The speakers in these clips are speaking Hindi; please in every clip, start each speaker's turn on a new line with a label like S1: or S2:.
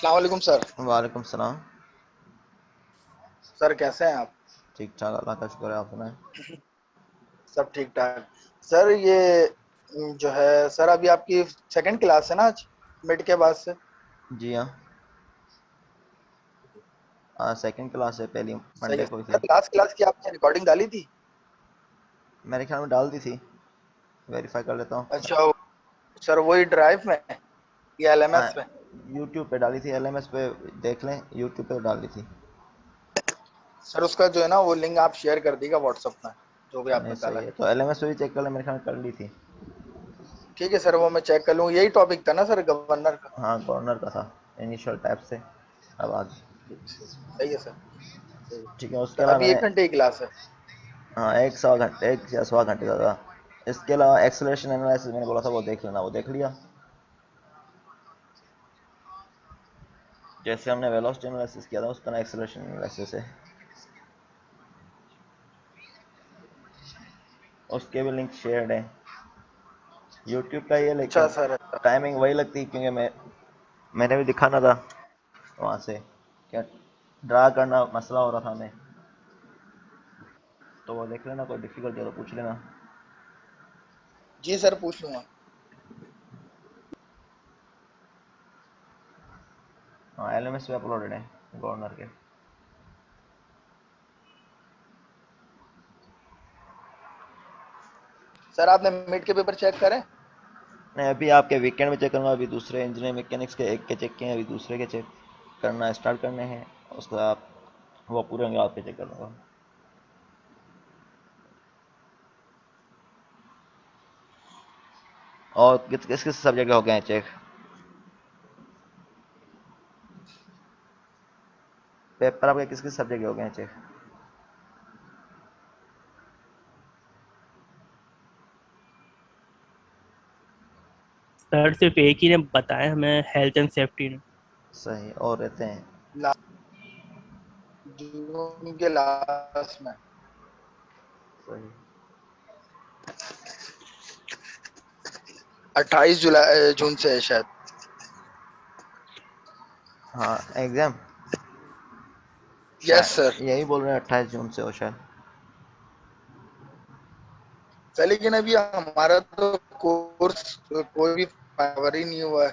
S1: अस्सलाम वालेकुम सर।
S2: वालेकुम सलाम।
S1: सर कैसे हैं आप?
S2: ठीक ठाक, अल्लाह का शुक्र है। आप सुनाएं।
S1: सब ठीक ठाक। सर ये जो है सर अभी आपकी सेकंड क्लास है ना आज मिड के बाद से?
S2: जी हाँ। आज सेकंड क्लास है, पहली
S1: सही
S2: मंडे
S1: है
S2: को ही
S1: सर।
S2: थी।
S1: लास्ट क्लास की आपने रिकॉर्डिंग डाली थी?
S2: मेरे ख्याल में डाल दी थी। वेरीफाई कर लेता हूँ।
S1: अच्छा सर वही ड्राइव में या
S2: हाँ,
S1: एलएमएस में?
S2: यूट्यूब पे डाली थी, एलएमएस पे देख लें, यूट्यूब पे तो डाल दी थी।
S1: सर उसका जो है ना वो लिंक आप शेयर कर दीजिएगा व्हाट्सएप में, जो भी
S2: नहीं
S1: आपने
S2: सही
S1: डाला
S2: है,
S1: है।
S2: तो एलएमएस पे भी चेक कर लें, मेरे ख्याल में कर ली थी।
S1: ठीक है सर, वो मैं चेक कर लूँ। यही टॉपिक था ना सर गवर्नर का?
S2: हाँ, कॉर्नर का था। इनिशियल टैब से अब आगे।
S1: सही है सर। सही है।
S2: ठीक है, उसके
S1: सर
S2: अलावा
S1: अभी
S2: मैंने
S1: 1 घंटे की क्लास है?
S2: हाँ, एक सवा घंटे, एक या सवा घंटे का था। इसके अलावा एक्सेलरेशन एनालिसिस मैंने बोला था, वो देख लेना, वो देख लिया। जैसे हमने वेलोसिटी एनालिसिस किया था, उस तरह एक्सेलरेशन एनालिसिस है। उसके भी लिंक शेयर्ड है यूट्यूब का ये,
S1: अच्छा
S2: लेकिन
S1: सर। अच्छा।
S2: टाइमिंग वही लगती है, क्योंकि मैंने भी दिखाना था वहाँ से, क्या ड्रा करना मसला हो रहा था हमें। तो वो देख लेना, कोई डिफिकल्टी हो तो पूछ लेना।
S1: जी सर पूछ लूंगा।
S2: हाँ, एलएमएस पे अपलोडेड है गवर्नर के।
S1: सर आपने मिड के पेपर चेक करें?
S2: नहीं, अभी आपके वीकेंड में चेक करूँगा। अभी दूसरे इंजीनियरिंग मैकेनिक्स के एक के चेक किए हैं, अभी दूसरे के चेक करना स्टार्ट करने हैं। उसके बाद वो पूरे होंगे, आपके चेक करूँगा। और किस किस सब्जेक्ट हो गए हैं चेक? पेपर आपके किस किस सब्जेक्ट हो गए हैं चेक?
S3: सर सिर्फ एक ही ने बताया हमें, हेल्थ एंड सेफ्टी ने।
S2: सही, और रहते हैं?
S1: जून के लास्ट में।
S2: सही।
S1: 28 जून से है शायद।
S2: हाँ, एग्जाम
S1: यस
S2: शायद
S1: सर।
S2: यही बोल रहे हैं, 28 जून से हो शायद।
S1: सर लेकिन अभी हमारा तो कोर्स कोई भी कवर ही नहीं हुआ है।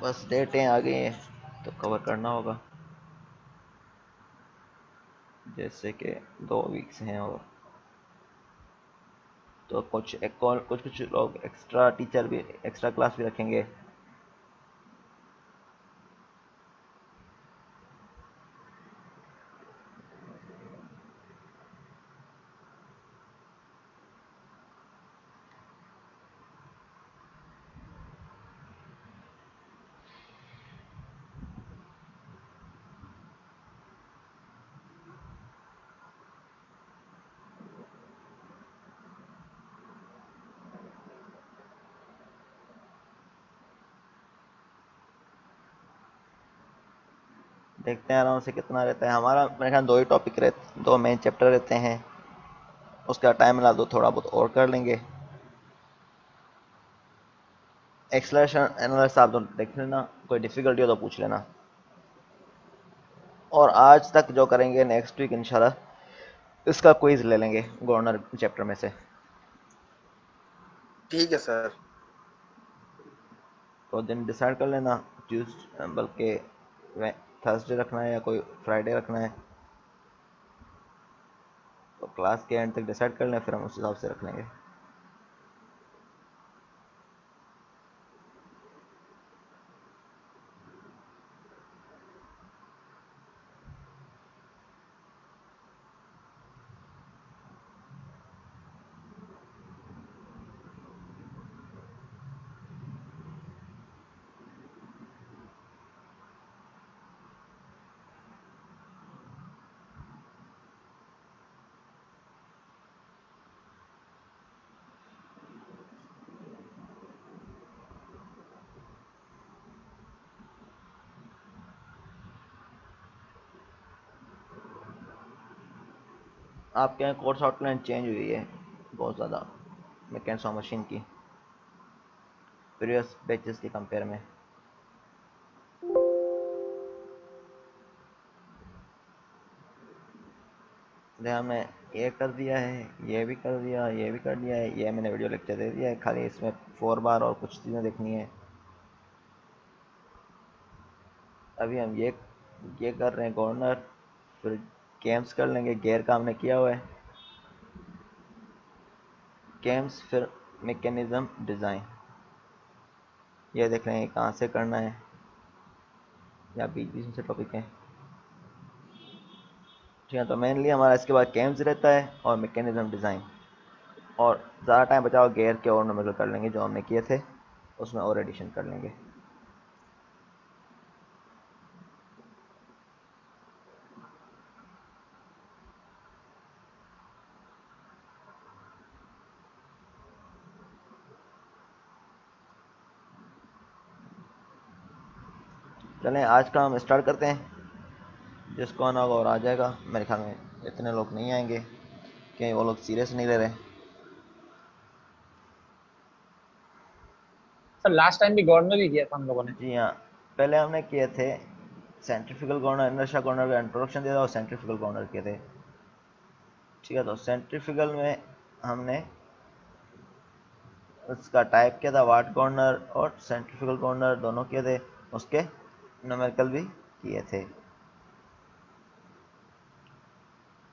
S2: बस डेटें आ गई हैं तो कवर करना होगा। जैसे कि 2 वीक्स हैं, और तो कुछ एक और कुछ कुछ लोग एक्स्ट्रा टीचर भी, एक्स्ट्रा क्लास भी रखेंगे। देखते हैं आराम से कितना रहता है हमारा। मेरे ख्याल 2 ही टॉपिक रहते, 2 मेन चैप्टर रहते हैं। उसका टाइम मिला तो थोड़ा बहुत और कर लेंगे। एक्सलेशन एनालिसिस आप तो देख लेना, कोई डिफिकल्टी हो तो पूछ लेना। और आज तक जो करेंगे, नेक्स्ट वीक इंशाल्लाह इसका क्विज ले लेंगे गवर्नर चैप्टर में से।
S1: ठीक है सर।
S2: तो दिन डिसाइड कर लेना, ट्यूसडे बल्कि थर्सडे रखना है या कोई फ्राइडे रखना है। तो क्लास के एंड तक डिसाइड कर लें, फिर हम उस हिसाब से रख लेंगे। आपके यहाँ कोर्स आउटलाइन चेंज हुई है बहुत ज़्यादा, मैकेनिक्स और मशीन की। प्रीवियस बैचेस के कंपेयर में। हमने ये कर दिया है, ये भी कर दिया, ये भी कर दिया है, ये मैंने वीडियो लेक्चर दे दिया है, खाली इसमें 4 बार और कुछ चीज़ें देखनी है। अभी हम ये कर रहे हैं कॉर्नर, फिर गेम्स कर लेंगे, गेयर का हमने किया हुआ है गेम्स, फिर मैकेनिज्म डिज़ाइन, ये देख रहे हैं कहाँ से करना है या बीच बीच से टॉपिक है। ठीक है, तो मेनली हमारा इसके बाद गेम्स रहता है और मैकेनिज्म डिज़ाइन, और ज़्यादा टाइम बचाओ गेयर के और नंबर कर लेंगे जो हमने किए थे, उसमें और एडिशन कर लेंगे। चलें आज का हम स्टार्ट करते हैं, जिसको आना होगा और आ जाएगा। मेरे ख्याल में इतने लोग नहीं आएंगे कि वो लोग सीरियस नहीं ले रहे।
S4: सर लास्ट टाइम भी गवर्नर ही किया था हम लोगों ने।
S2: जी हाँ, पहले हमने किए थे सेंट्रीफ्यूगल गवर्नर, इनर्शिया गवर्नर का इंट्रोडक्शन दिया था और सेंट्रीफ्यूगल गवर्नर किए थे। ठीक है, तो सेंट्रीफ्यूगल में हमने उसका टाइप किया था वाट गवर्नर, और सेंट्रीफ्यूगल गवर्नर दोनों किए थे, उसके न्यूमेरिकल भी किए थे।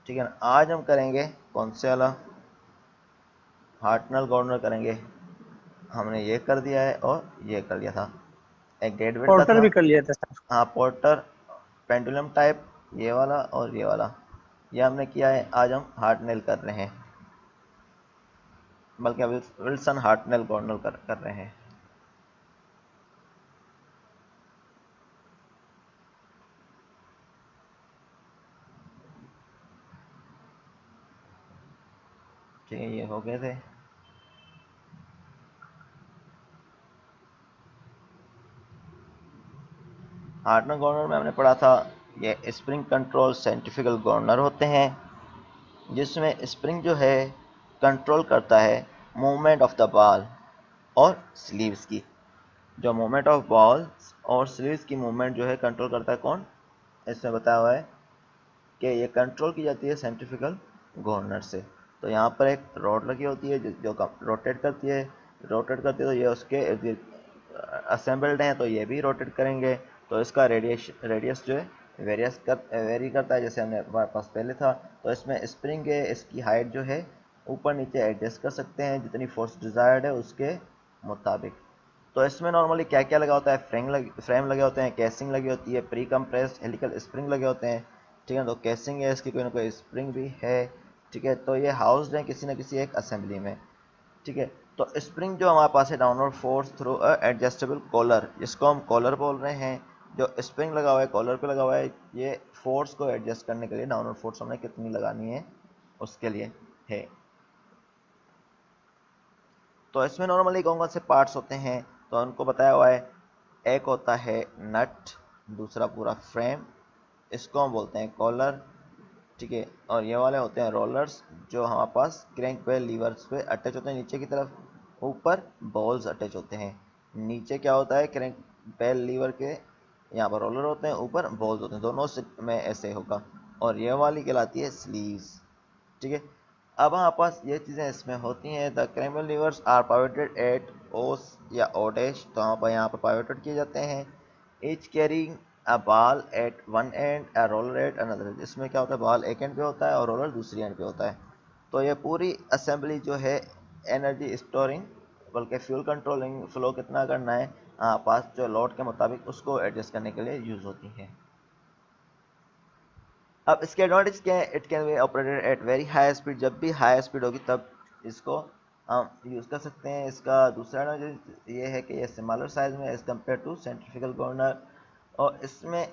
S2: ठीक है ना, आज हम करेंगे कौन से वाला, हार्टनल गवर्नर करेंगे। हमने ये कर दिया है और ये कर लिया था, एक डेड वेट का
S4: पोर्टर
S2: था।
S4: भी कर लिया था सर।
S2: हाँ, पोर्टर, पेंडुलम टाइप, ये वाला और ये वाला, ये हमने किया है। आज हम हार्टनेल कर रहे हैं, बल्कि अभी विल्सन हार्टनेल गवर्नर कर रहे हैं। ठीक है, ये हो गए थे। हार्टनल गवर्नर में हमने पढ़ा था, ये स्प्रिंग कंट्रोल सेंट्रीफ्यूगल गवर्नर होते हैं, जिसमें स्प्रिंग जो है कंट्रोल करता है मूवमेंट ऑफ द बॉल और स्लीव्स की। जो मूवमेंट ऑफ बॉल्स और स्लीव्स की मूवमेंट जो है कंट्रोल करता है कौन, इसमें बताया हुआ है कि ये कंट्रोल की जाती है सेंट्रीफ्यूगल गवर्नर से। तो यहाँ पर एक रॉड लगी होती है जो रोटेट करती है, तो ये उसके असेंबल्ड हैं, तो ये भी रोटेट करेंगे। तो इसका रेडियस जो है वेरी करता है, जैसे हमने हमारे पास पहले था। तो इसमें स्प्रिंग है, इसकी हाइट जो है ऊपर नीचे एडजस्ट कर सकते हैं जितनी फोर्स डिज़ायर्ड है उसके मुताबिक। तो इसमें नॉर्मली क्या क्या लगा होता है, फ्रेम लगे होते हैं, कैसिंग लगी होती है, प्री कंप्रेस्ड हेलिकल स्प्रिंग लगे होते हैं। ठीक है, तो कैसिंग है, इसकी कोई ना कोई स्प्रिंग भी है। ठीक है, तो ये हाउस्ड है किसी न किसी एक असेंबली में। ठीक है, तो स्प्रिंग जो हमारे पास है downward force through adjustable collar, जिसको हम कॉलर बोल रहे हैं, जो स्प्रिंग लगा हुआ है कॉलर पे लगा हुआ है, ये फोर्स को एडजस्ट करने के लिए डाउनवर्ड फोर्स हमने कितनी लगानी है उसके लिए है। तो इसमें नॉर्मली कौन कौन से पार्ट्स होते हैं, तो उनको बताया हुआ है। एक होता है नट, दूसरा पूरा फ्रेम, इसको हम बोलते हैं कॉलर। ठीक है, और ये वाले होते हैं रोलर्स, जो हमारे पास क्रैंक पे लीवर्स पे अटैच होते हैं नीचे की तरफ, ऊपर बॉल्स अटैच होते हैं। नीचे क्या होता है, क्रैंक पे लीवर के यहाँ पर रोलर होते हैं, ऊपर बॉल्स होते हैं, दोनों में ऐसे होगा। और ये वाली कहलाती है स्लीव्स। ठीक है, अब हमारे पास ये चीज़ें इसमें होती हैं। The crank levers are pivoted at O's या ओ डैश, तो यहाँ पर पाइवोटेड किए जाते हैं। Each carrying a ball at one end, a roller at another. इसमें क्या होता है, बॉल एक एंड पे होता है और रोलर दूसरी एंड पे होता है। तो ये पूरी असेंबली जो है एनर्जी स्टोरिंग, बल्कि फ्यूल कंट्रोलिंग, फ्लो कितना करना है पास जो लोड के मुताबिक उसको एडजस्ट करने के लिए यूज़ होती है। अब इसके एडवांटेज क्या है, it can be operated at very high speed, जब भी हाई स्पीड होगी तब इसको हम यूज़ कर सकते हैं। इसका दूसरा एडवांटेज ये है कि ये स्मॉलर साइज में as compare to centrifugal governor, और इसमें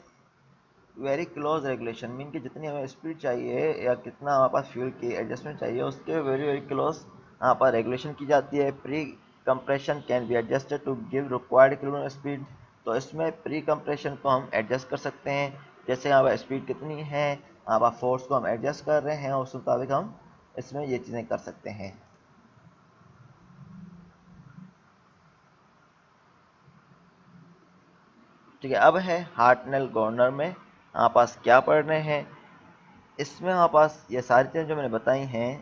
S2: वेरी क्लोज रेगुलेशन, मीन कि जितनी हमें स्पीड चाहिए या कितना हमारे पास फ्यूल की एडजस्टमेंट चाहिए उसके वेरी वेरी क्लोज यहाँ पर रेगुलेशन की जाती है। Pre compression can be adjusted to give required kilometre speed, तो इसमें प्री कंप्रेशन को हम एडजस्ट कर सकते हैं, जैसे यहाँ पर स्पीड कितनी है, यहाँ पर फोर्स को हम एडजस्ट कर रहे हैं, उस मुताबिक हम इसमें ये चीज़ें कर सकते हैं। ठीक है, अब है हार्टनेल गवर्नर में हमारे पास क्या पढ़ रहे हैं। इसमें हमारे पास ये सारी चीज़ें जो मैंने बताई हैं,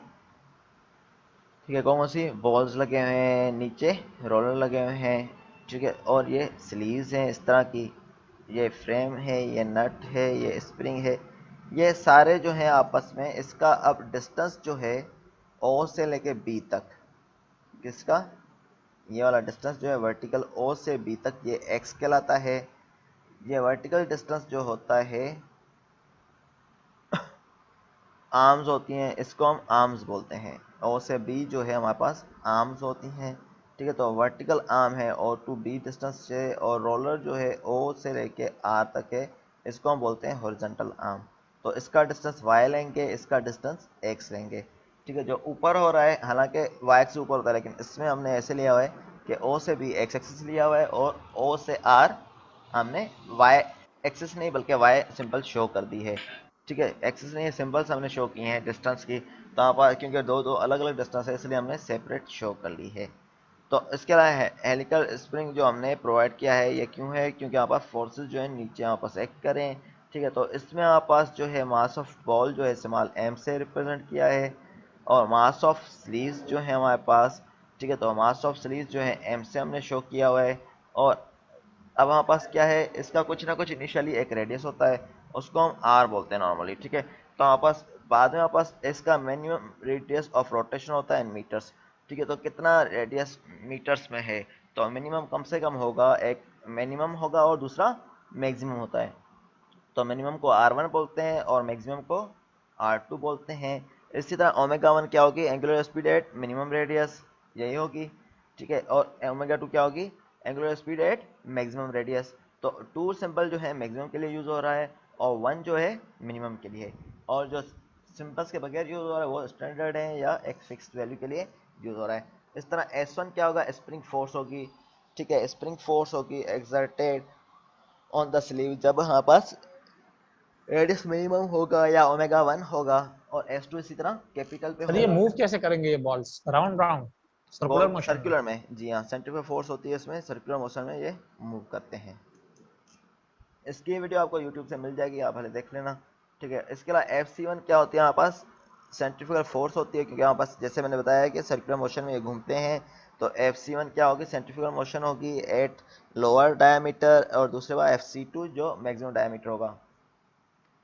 S2: ठीक है, कौन सी बॉल्स लगे हुए हैं, नीचे रोलर लगे हुए हैं, ठीक है, और ये स्लीव्स हैं इस तरह की, ये फ्रेम है, ये नट है, ये स्प्रिंग है, ये सारे जो हैं आपस में, इसका अब डिस्टेंस जो है ओ से लेके बी तक, किसका, ये वाला डिस्टेंस जो है वर्टिकल ओ से बी तक, ये एक्स कहलाता है। ये वर्टिकल डिस्टेंस जो होता है आर्म्स होती हैं, इसको हम आर्म्स बोलते हैं। ओ से बी जो है हमारे पास आर्म्स होती हैं, ठीक है, तो वर्टिकल आर्म है ओ टू बी डिस्टेंस से, और रोलर जो है ओ से लेके आर तक है, इसको हम बोलते हैं हॉरिजॉन्टल आर्म। तो इसका डिस्टेंस वाई लेंगे, इसका डिस्टेंस एक्स लेंगे, ठीक है। जो ऊपर हो रहा है, हालांकि वाई से ऊपर होता है, लेकिन इसमें हमने ऐसे लिया हुआ है कि ओ से बी एक्स एक्सिस लिया हुआ है, और ओ से आर हमने वाई एक्सिस नहीं बल्कि वाई सिंपल शो कर दी है, ठीक है। एक्सिस नहीं, सिंबल्स हमने शो किए हैं डिस्टेंस की, तो यहाँ पर क्योंकि दो दो अलग अलग डिस्टेंस है इसलिए हमने सेपरेट शो कर ली है। तो इसके अलावा हेलिकल स्प्रिंग जो हमने प्रोवाइड किया है, ये क्यों है, क्योंकि यहाँ पास फोर्सेस जो है नीचे यहाँ पास एक्ट करें, ठीक है। तो इसमें यहाँ पास जो है मास ऑफ बॉल जो है स्मॉल एम से रिप्रेजेंट किया है, और मास ऑफ स्लीव्स जो है हमारे पास, ठीक है, तो मास ऑफ स्लीव्स जो है एम से हमने शो किया हुआ है। और अब हमारे पास क्या है, इसका कुछ ना कुछ इनिशियली एक रेडियस होता है, उसको हम आर बोलते हैं नॉर्मली, ठीक है। तो हमारे पास बाद में हमारे पास इसका मिनिमम रेडियस ऑफ रोटेशन होता है इन मीटर्स, ठीक है। तो कितना रेडियस मीटर्स में है, तो मिनिमम कम से कम होगा, एक मिनिमम होगा और दूसरा मैक्सिमम होता है। तो मिनिमम को R1 बोलते हैं और मैक्सिमम को R2 बोलते हैं। इसी तरह ओमेगा 1 क्या होगी, angular speed at minimum radius, यही होगी, ठीक है। और ओमेगा 2 क्या होगी, angular speed at maximum radius. तो 2 सिंबल जो है मैक्सिमम के लिए यूज़ हो रहा है, और 1 जो है मिनिमम के लिए, और जो सिंबल्स के बगैर यूज़ हो रहा है वो स्टैंडर्ड है या एक फिक्स्ड वैल्यू के लिए यूज़ हो रहा है। इस तरह S1 क्या होगा, स्प्रिंग फोर्स होगी, ठीक है, स्प्रिंग फोर्स होगी एक्सर्टेड ऑन द स्लीव जब हमारे पास रेडियस मिनिमम होगा या ओमेगा 1 होगा। और S2 इसी तरह कैपिटल पे
S4: सर ये
S2: होगा।
S4: मूव कैसे करेंगे ये balls, round round circular
S2: ball
S4: motion में?
S2: सर्कुलर में, जी हाँ, सेंट्रीफ्यूगल फोर्स होती है इसमें, सर्कुलर मोशन में ये मूव करते हैं। इसकी वीडियो आपको यूट्यूब से मिल जाएगी, आप भले देख लेना, ठीक है। इसके अलावा FC1 क्या होती है, हमारे पास सेंट्रीफ्यूगल फोर्स होती है, क्योंकि हमारे पास जैसे मैंने बताया कि सर्कुलर मोशन में ये घूमते हैं। तो FC1 क्या होगी, सेंट्रीफ्यूगल मोशन होगी एट लोअर डायमीटर, और दूसरे बार FC2 जो मैक्सिमम डायमीटर होगा,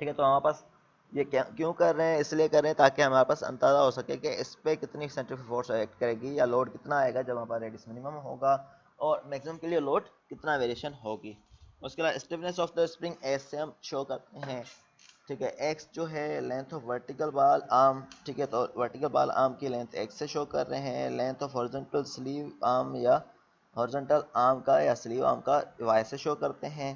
S2: ठीक है। तो हमारे पास ये क्या क्यों कर रहे हैं, इसलिए कर रहे हैं ताकि हमारे पास अंदाज़ा हो सके कि इस पर कितनी सेंट्रीफ्यूगल फोर्स एक्ट करेगी, या लोड कितना आएगा जब हमारे पास रेडियस मिनिमम होगा, और मैक्सिमम के लिए लोड कितना वेरिएशन होगी। उसके बाद stiffness of the spring S से हम शो करते हैं, ठीक है। एक्स जो है लेंथ ऑफ वर्टिकल बाल आर्म, ठीक है, तो वर्टिकल बाल आर्म की लेंथ एक्स से शो कर रहे हैं, length of horizontal sleeve arm या हॉरिजॉन्टल आर्म का या स्लीव आर्म का वाई से शो करते हैं,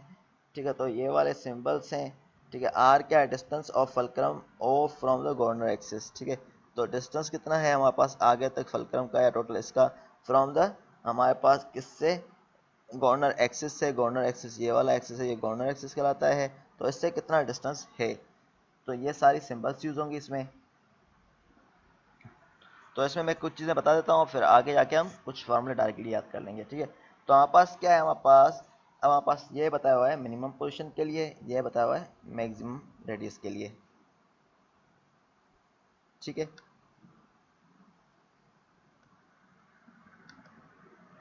S2: ठीक है। तो ये वाले सिंबल्स हैं, ठीक है। आर क्या है, distance of fulcrum O from the governor axis, ठीक है। तो डिस्टेंस कितना है हमारे पास आगे तक फलक्रम का या टोटल इसका, फ्रॉम द हमारे पास किससे, गवर्नर एक्सिस से। गवर्नर एक्सिस ये वाला एक्सिस है, ये गवर्नर एक्सिस कहलाता है। तो इससे कितना डिस्टेंस है, तो ये सारी सिंबल्स यूज होंगी इसमें। तो इसमें मैं कुछ चीज़ें बता देता हूँ, फिर आगे जाके हम कुछ फॉर्मूले डायरेक्टली याद कर लेंगे, ठीक है। तो हमारे पास क्या है, हमारे पास अब हमारे पास ये बताया हुआ है मिनिमम पोजीशन के लिए, ये बताया हुआ है मैक्सिमम रेडियस के लिए, ठीक है।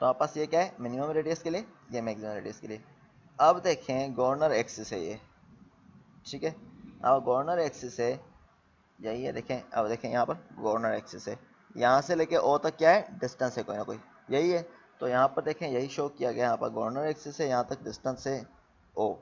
S2: तो हमारे पास ये क्या है, मिनिमम रेडियस के लिए, ये मैक्सिमम रेडियस के लिए। अब देखें गवर्नर एक्सिस है ये, ठीक है। अब गवर्नर एक्सिस है, यही है, देखें, अब देखें यहाँ पर गवर्नर एक्सिस है, यहाँ से लेके ओ तक क्या है, डिस्टेंस है कोई ना कोई, यही है। तो यहाँ पर देखें यही शो किया गया, यहाँ पर गवर्नर एक्सिस है, यहाँ तक डिस्टेंस है ओ,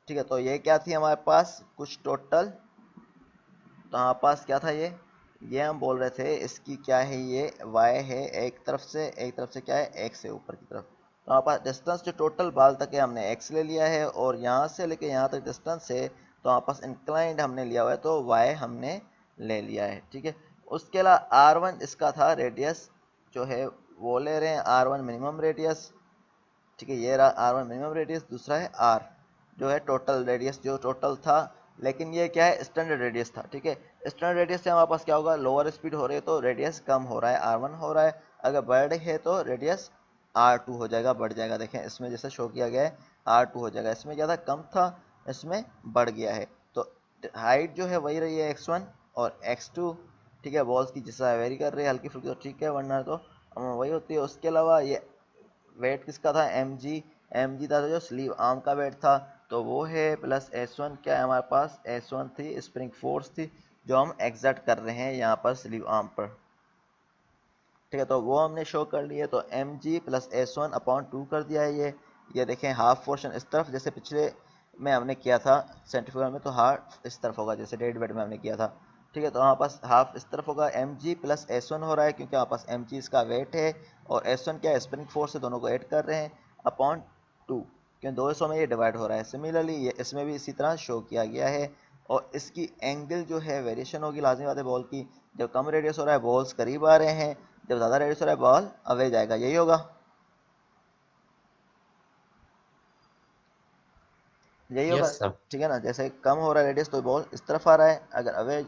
S2: ठीक है। तो ये क्या थी हमारे पास कुछ टोटल, तो हमारे पास क्या था ये हम बोल रहे थे इसकी क्या है, ये y है एक तरफ से क्या है, x है ऊपर की तरफ। तो हमारे पास डिस्टेंस जो टोटल बाल तक है हमने x ले लिया है, और यहाँ से लेके यहाँ तक डिस्टेंस है, तो हमारे पास इंक्लाइंड हमने लिया हुआ है, तो y हमने ले लिया है, ठीक है। उसके अलावा R1 इसका था रेडियस जो है वो ले रहे हैं, R1 मिनिमम रेडियस, ठीक है। ये रहा R1 मिनिमम रेडियस, दूसरा है R जो है टोटल रेडियस जो टोटल था, लेकिन ये क्या है, स्टैंडर्ड रेडियस था, ठीक है। स्टैंडर्ड रेडियस से हमारे पास क्या होगा, लोअर स्पीड हो रही है तो रेडियस कम हो रहा है, R1 हो रहा है, अगर बढ़ रही है तो रेडियस R2 हो जाएगा, बढ़ जाएगा। देखें इसमें जैसे शो किया गया है R2 हो जाएगा। इसमें क्या था, कम था, इसमें बढ़ गया है। तो हाइट जो है वही रही है x1 और x2, ठीक है। बॉल्स की जैसा वेरी कर रही है हल्की फुल्की तो ठीक है, वरना तो वही होती है। उसके अलावा ये वेट किसका था, mg था, तो जो स्लीव आर्म का वेट था तो वो है, प्लस s1 क्या है हमारे पास, s1 थी स्प्रिंग फोर्स थी जो हम एग्जर्ट कर रहे हैं यहाँ पर स्लीव आर्म पर, ठीक है। तो वो हमने शो कर लिए। तो mg प्लस s1 अपॉन 2 कर दिया है ये देखें हाफ पोर्शन इस तरफ, जैसे पिछले में हमने किया था सेंट्रीफ्यूगल में, तो हाफ इस तरफ होगा जैसे डेड वेट में हमने किया था, ठीक है। तो हमारे पास हाफ इस तरफ होगा, mg प्लस s1 हो रहा है क्योंकि हमारे पास mg इसका वेट है और s1 क्या है, स्प्रिंग फोर्स है, दोनों को ऐड कर रहे हैं अपॉन 2, क्योंकि 2 हिस्सों में ये डिवाइड हो रहा है। सिमिलरली ये इसमें भी इसी तरह शो किया गया है। और इसकी एंगल जो है वेरिएशन होगी, लाजमी बात है बॉल की, जब कम रेडियस हो रहा है बॉल्स करीब आ रहे हैं, जब ज़्यादा रेडियस हो रहा है बॉल अवे जाएगा, यही होगा, यही होगा,
S4: Yes, sir.
S2: ठीक है ना। जैसे कम हो रहा है रेडियस तो बॉल इस तरफ आ रहा है, अगर अवे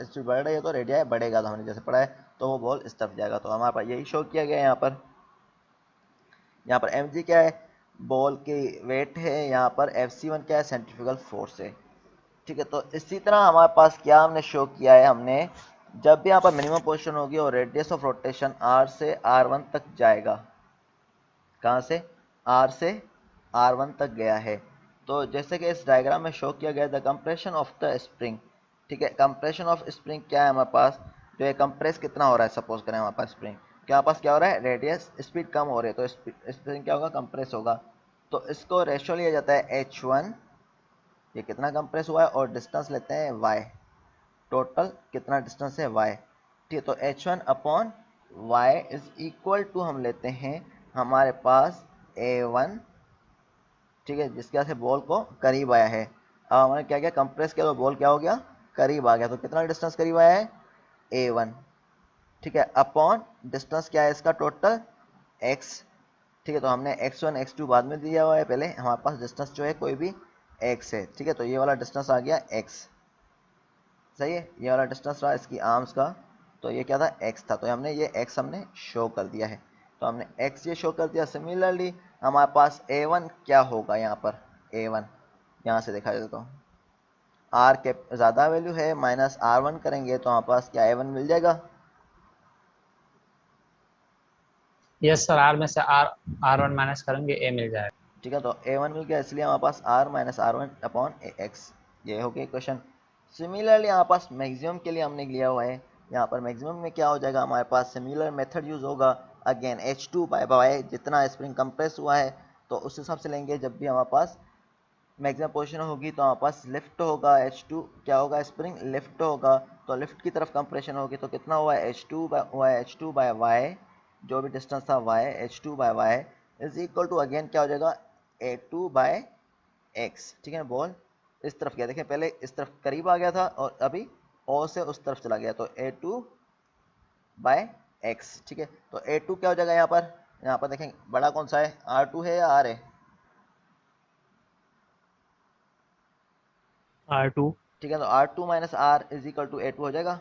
S2: स्पीड बढ़ रही है तो रेडियस बढ़ेगा, तो हमने जैसे पढ़ा है, तो वो बॉल इस तरफ जाएगा। तो हमारे पास यही शो किया गया है यहाँ पर mg क्या है, बॉल की वेट है, यहाँ पर fc1 क्या है, सेंट्रीफ्यूगल फोर्स है, ठीक है। तो इसी तरह हमारे पास क्या हमने शो किया है, हमने जब भी यहाँ पर मिनिमम पोजीशन होगी और रेडियस ऑफ रोटेशन r से r1 तक जाएगा, कहाँ से, r से r1 तक गया है, तो जैसे कि इस डायग्राम में शो किया गया the compression of the spring, ठीक है। कंप्रेशन ऑफ स्प्रिंग क्या है हमारे पास, जो ये कंप्रेस कितना हो रहा है, सपोज करें हमारे पास स्प्रिंग, क्या हमारे पास क्या हो रहा है, रेडियस स्पीड कम हो रही है तो स्प्रिंग क्या होगा, कंप्रेस होगा। तो इसको रेशियो लिया जाता है h1, ये कितना कंप्रेस हुआ है, और डिस्टेंस लेते हैं y, टोटल कितना डिस्टेंस है y, ठीक है। तो h1 upon y is equal to हम लेते हैं हमारे पास a1, ठीक है, जिसके वजह से बॉल को करीब आया है। अब हमने क्या किया, कंप्रेस किया तो बॉल क्या हो गया, करीब आ गया, तो कितना डिस्टेंस करीब आया है, a1, ठीक है, अपॉन डिस्टेंस क्या है इसका टोटल x, ठीक है। तो हमने x1 x2 बाद में दिया हुआ है, पहले हमारे पास डिस्टेंस जो है कोई भी x है, ठीक है। तो ये वाला डिस्टेंस आ गया x, सही है, ये वाला डिस्टेंस रहा इसकी आर्म्स का, तो ये क्या था, x था, तो हमने ये x हमने शो कर दिया है, तो हमने x ये शो कर दिया। सिमिलरली हमारे पास a1 क्या होगा, यहाँ पर a1 यहाँ से देखा जाए तो r के ज़्यादा वैल्यू है, माइनस r1 करेंगे तो हमारे पास क्या a1 मिल जाएगा,
S4: Yes, sir. R में से R1 माइनस करेंगे A मिल जाएगा।
S2: ठीक है। तो a1 मिल गया, इसलिए हमारे पास r minus r1 upon x, ये हो गया क्वेश्चन। सिमिलरली यहाँ पास मैक्सिमम के लिए हमने लिया हुआ है, यहाँ पर मैक्सिमम में क्या हो जाएगा, हमारे पास सिमिलर मेथड यूज़ होगा, अगेन h2 बाय y, जितना स्प्रिंग कंप्रेस हुआ है तो उस हिसाब से लेंगे। जब भी हमारे पास मैक्सिमम पोजीशन होगी तो हमारे पास लिफ्ट होगा, h2 क्या होगा, स्प्रिंग लिफ्ट होगा, तो लिफ्ट की तरफ कंप्रेशन होगी, तो कितना हुआ है, h2 बाय y, जो भी डिस्टेंस था y, h2 by y is equal to again क्या हो जाएगा, a2 बाय x, ठीक है। बॉल इस तरफ गया, देखें पहले इस तरफ करीब आ गया था और अभी o से उस तरफ चला गया, तो a2 बाय x, ठीक है। तो a2 क्या हो जाएगा, यहाँ पर देखें बड़ा कौन सा है, r2 है या r है,
S3: R2।
S2: ठीक है। तो r2 minus r is equal to a2 हो जाएगा,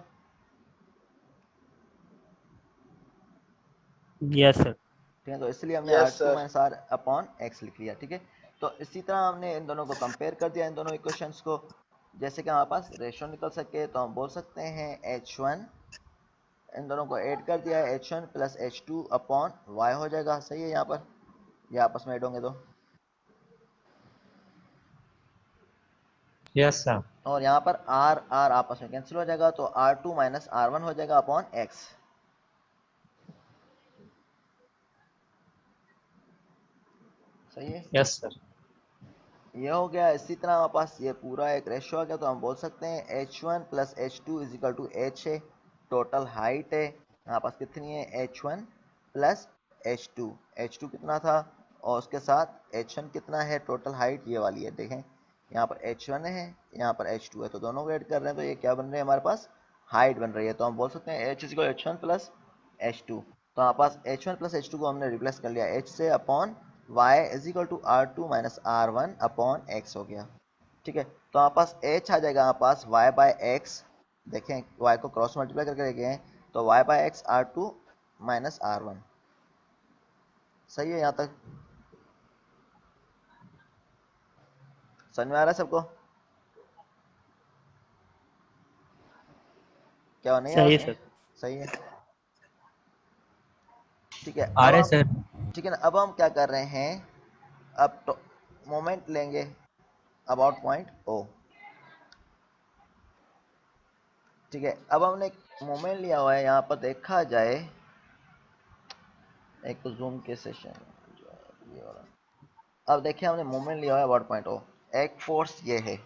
S3: यस सर।
S2: ठीक है। तो इसलिए हमने
S1: yes
S2: r2
S1: sir.
S2: Minus r upon x लिख लिया, ठीक है। तो इसी तरह हमने इन दोनों को कंपेयर कर दिया, इन दोनों इक्वेशंस को, जैसे कि हमारे पास रेशियो निकल सके तो हम बोल सकते हैं h1, इन दोनों को ऐड कर दिया है, h1 plus h2 upon y हो जाएगा, सही है। यहाँ पर ये आपस में ऐड होंगे तो,
S4: Yes, sir.
S2: और यहाँ पर r r आपस में कैंसिल हो जाएगा, तो r2 माइनस r1 हो जाएगा अपॉन x, सही है,
S4: Yes, sir.
S2: ये हो गया। इसी तरह हमारे पास ये पूरा एक रेशियो आ गया, तो हम बोल सकते हैं h1 plus h2 is equal to h है, टोटल हाइट है हमारे पास कितनी है, h1 प्लस h2 कितना था, और उसके साथ h1 कितना है, टोटल हाइट ये वाली है, देखें यहाँ पर h1 है, यहाँ पर h2 है, तो दोनों को ऐड कर रहे हैं, तो ये क्या बन रहे हैं, हमारे पास हाइट बन रही है। तो हम बोल सकते हैं h is equal h1 plus h2, तो हमारे पास h1 प्लस h2 को हमने रिप्लेस कर लिया h से, upon y is equal to r2 minus r1 upon x हो गया, ठीक है। तो हमारे पास h आ जाएगा हमारे पास y बाय x, देखें y को क्रॉस मल्टीप्लाई करके देखें हैं, तो y by x r2 minus r1, सही है यहाँ तक, समझ में आ रहा है सबको? क्या नहीं आ
S3: सही है
S2: रहा?
S3: सर।
S2: सही है, ठीक है।
S4: आ
S2: अब
S4: रहे
S2: हम,
S4: सर।
S2: ठीक है ना, अब हम क्या कर रहे हैं, अब तो मोमेंट लेंगे अबाउट पॉइंट ओ, ठीक है। अब हमने एक मोमेंट लिया हुआ है, यहाँ पर देखा जाए, एक तो जूम के सेशन जो है ये वाला, अब देखिए हमने मोमेंट लिया हुआ है अबाउट पॉइंट ओ, एक फोर्स ये है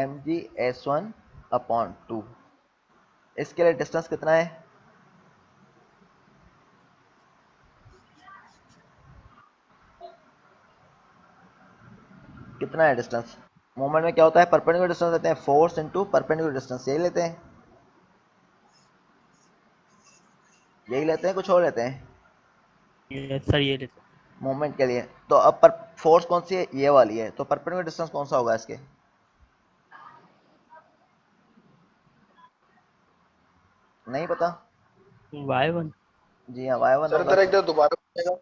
S2: mg s1/2, इसके लिए डिस्टेंस कितना है? कितना है डिस्टेंस? मोमेंट में क्या होता है, परपेंडिकुलर डिस्टेंस लेते हैं, फोर्स इनटू परपेंडिकुलर डिस्टेंस, यही लेते हैं, यही लेते हैं, कुछ और लेते हैं
S3: ये सर ये लेते हैं।
S2: मोमेंट के लिए। तो अब पर फोर्स कौन सी है, ये वाली है, तो परपेंडिकुलर डिस्टेंस कौन सा होगा इसके? नहीं पता?
S3: Y1।
S2: जी हाँ, y1
S1: सर
S2: होगा।
S1: जरा एक बार दोबारा बताइएगा।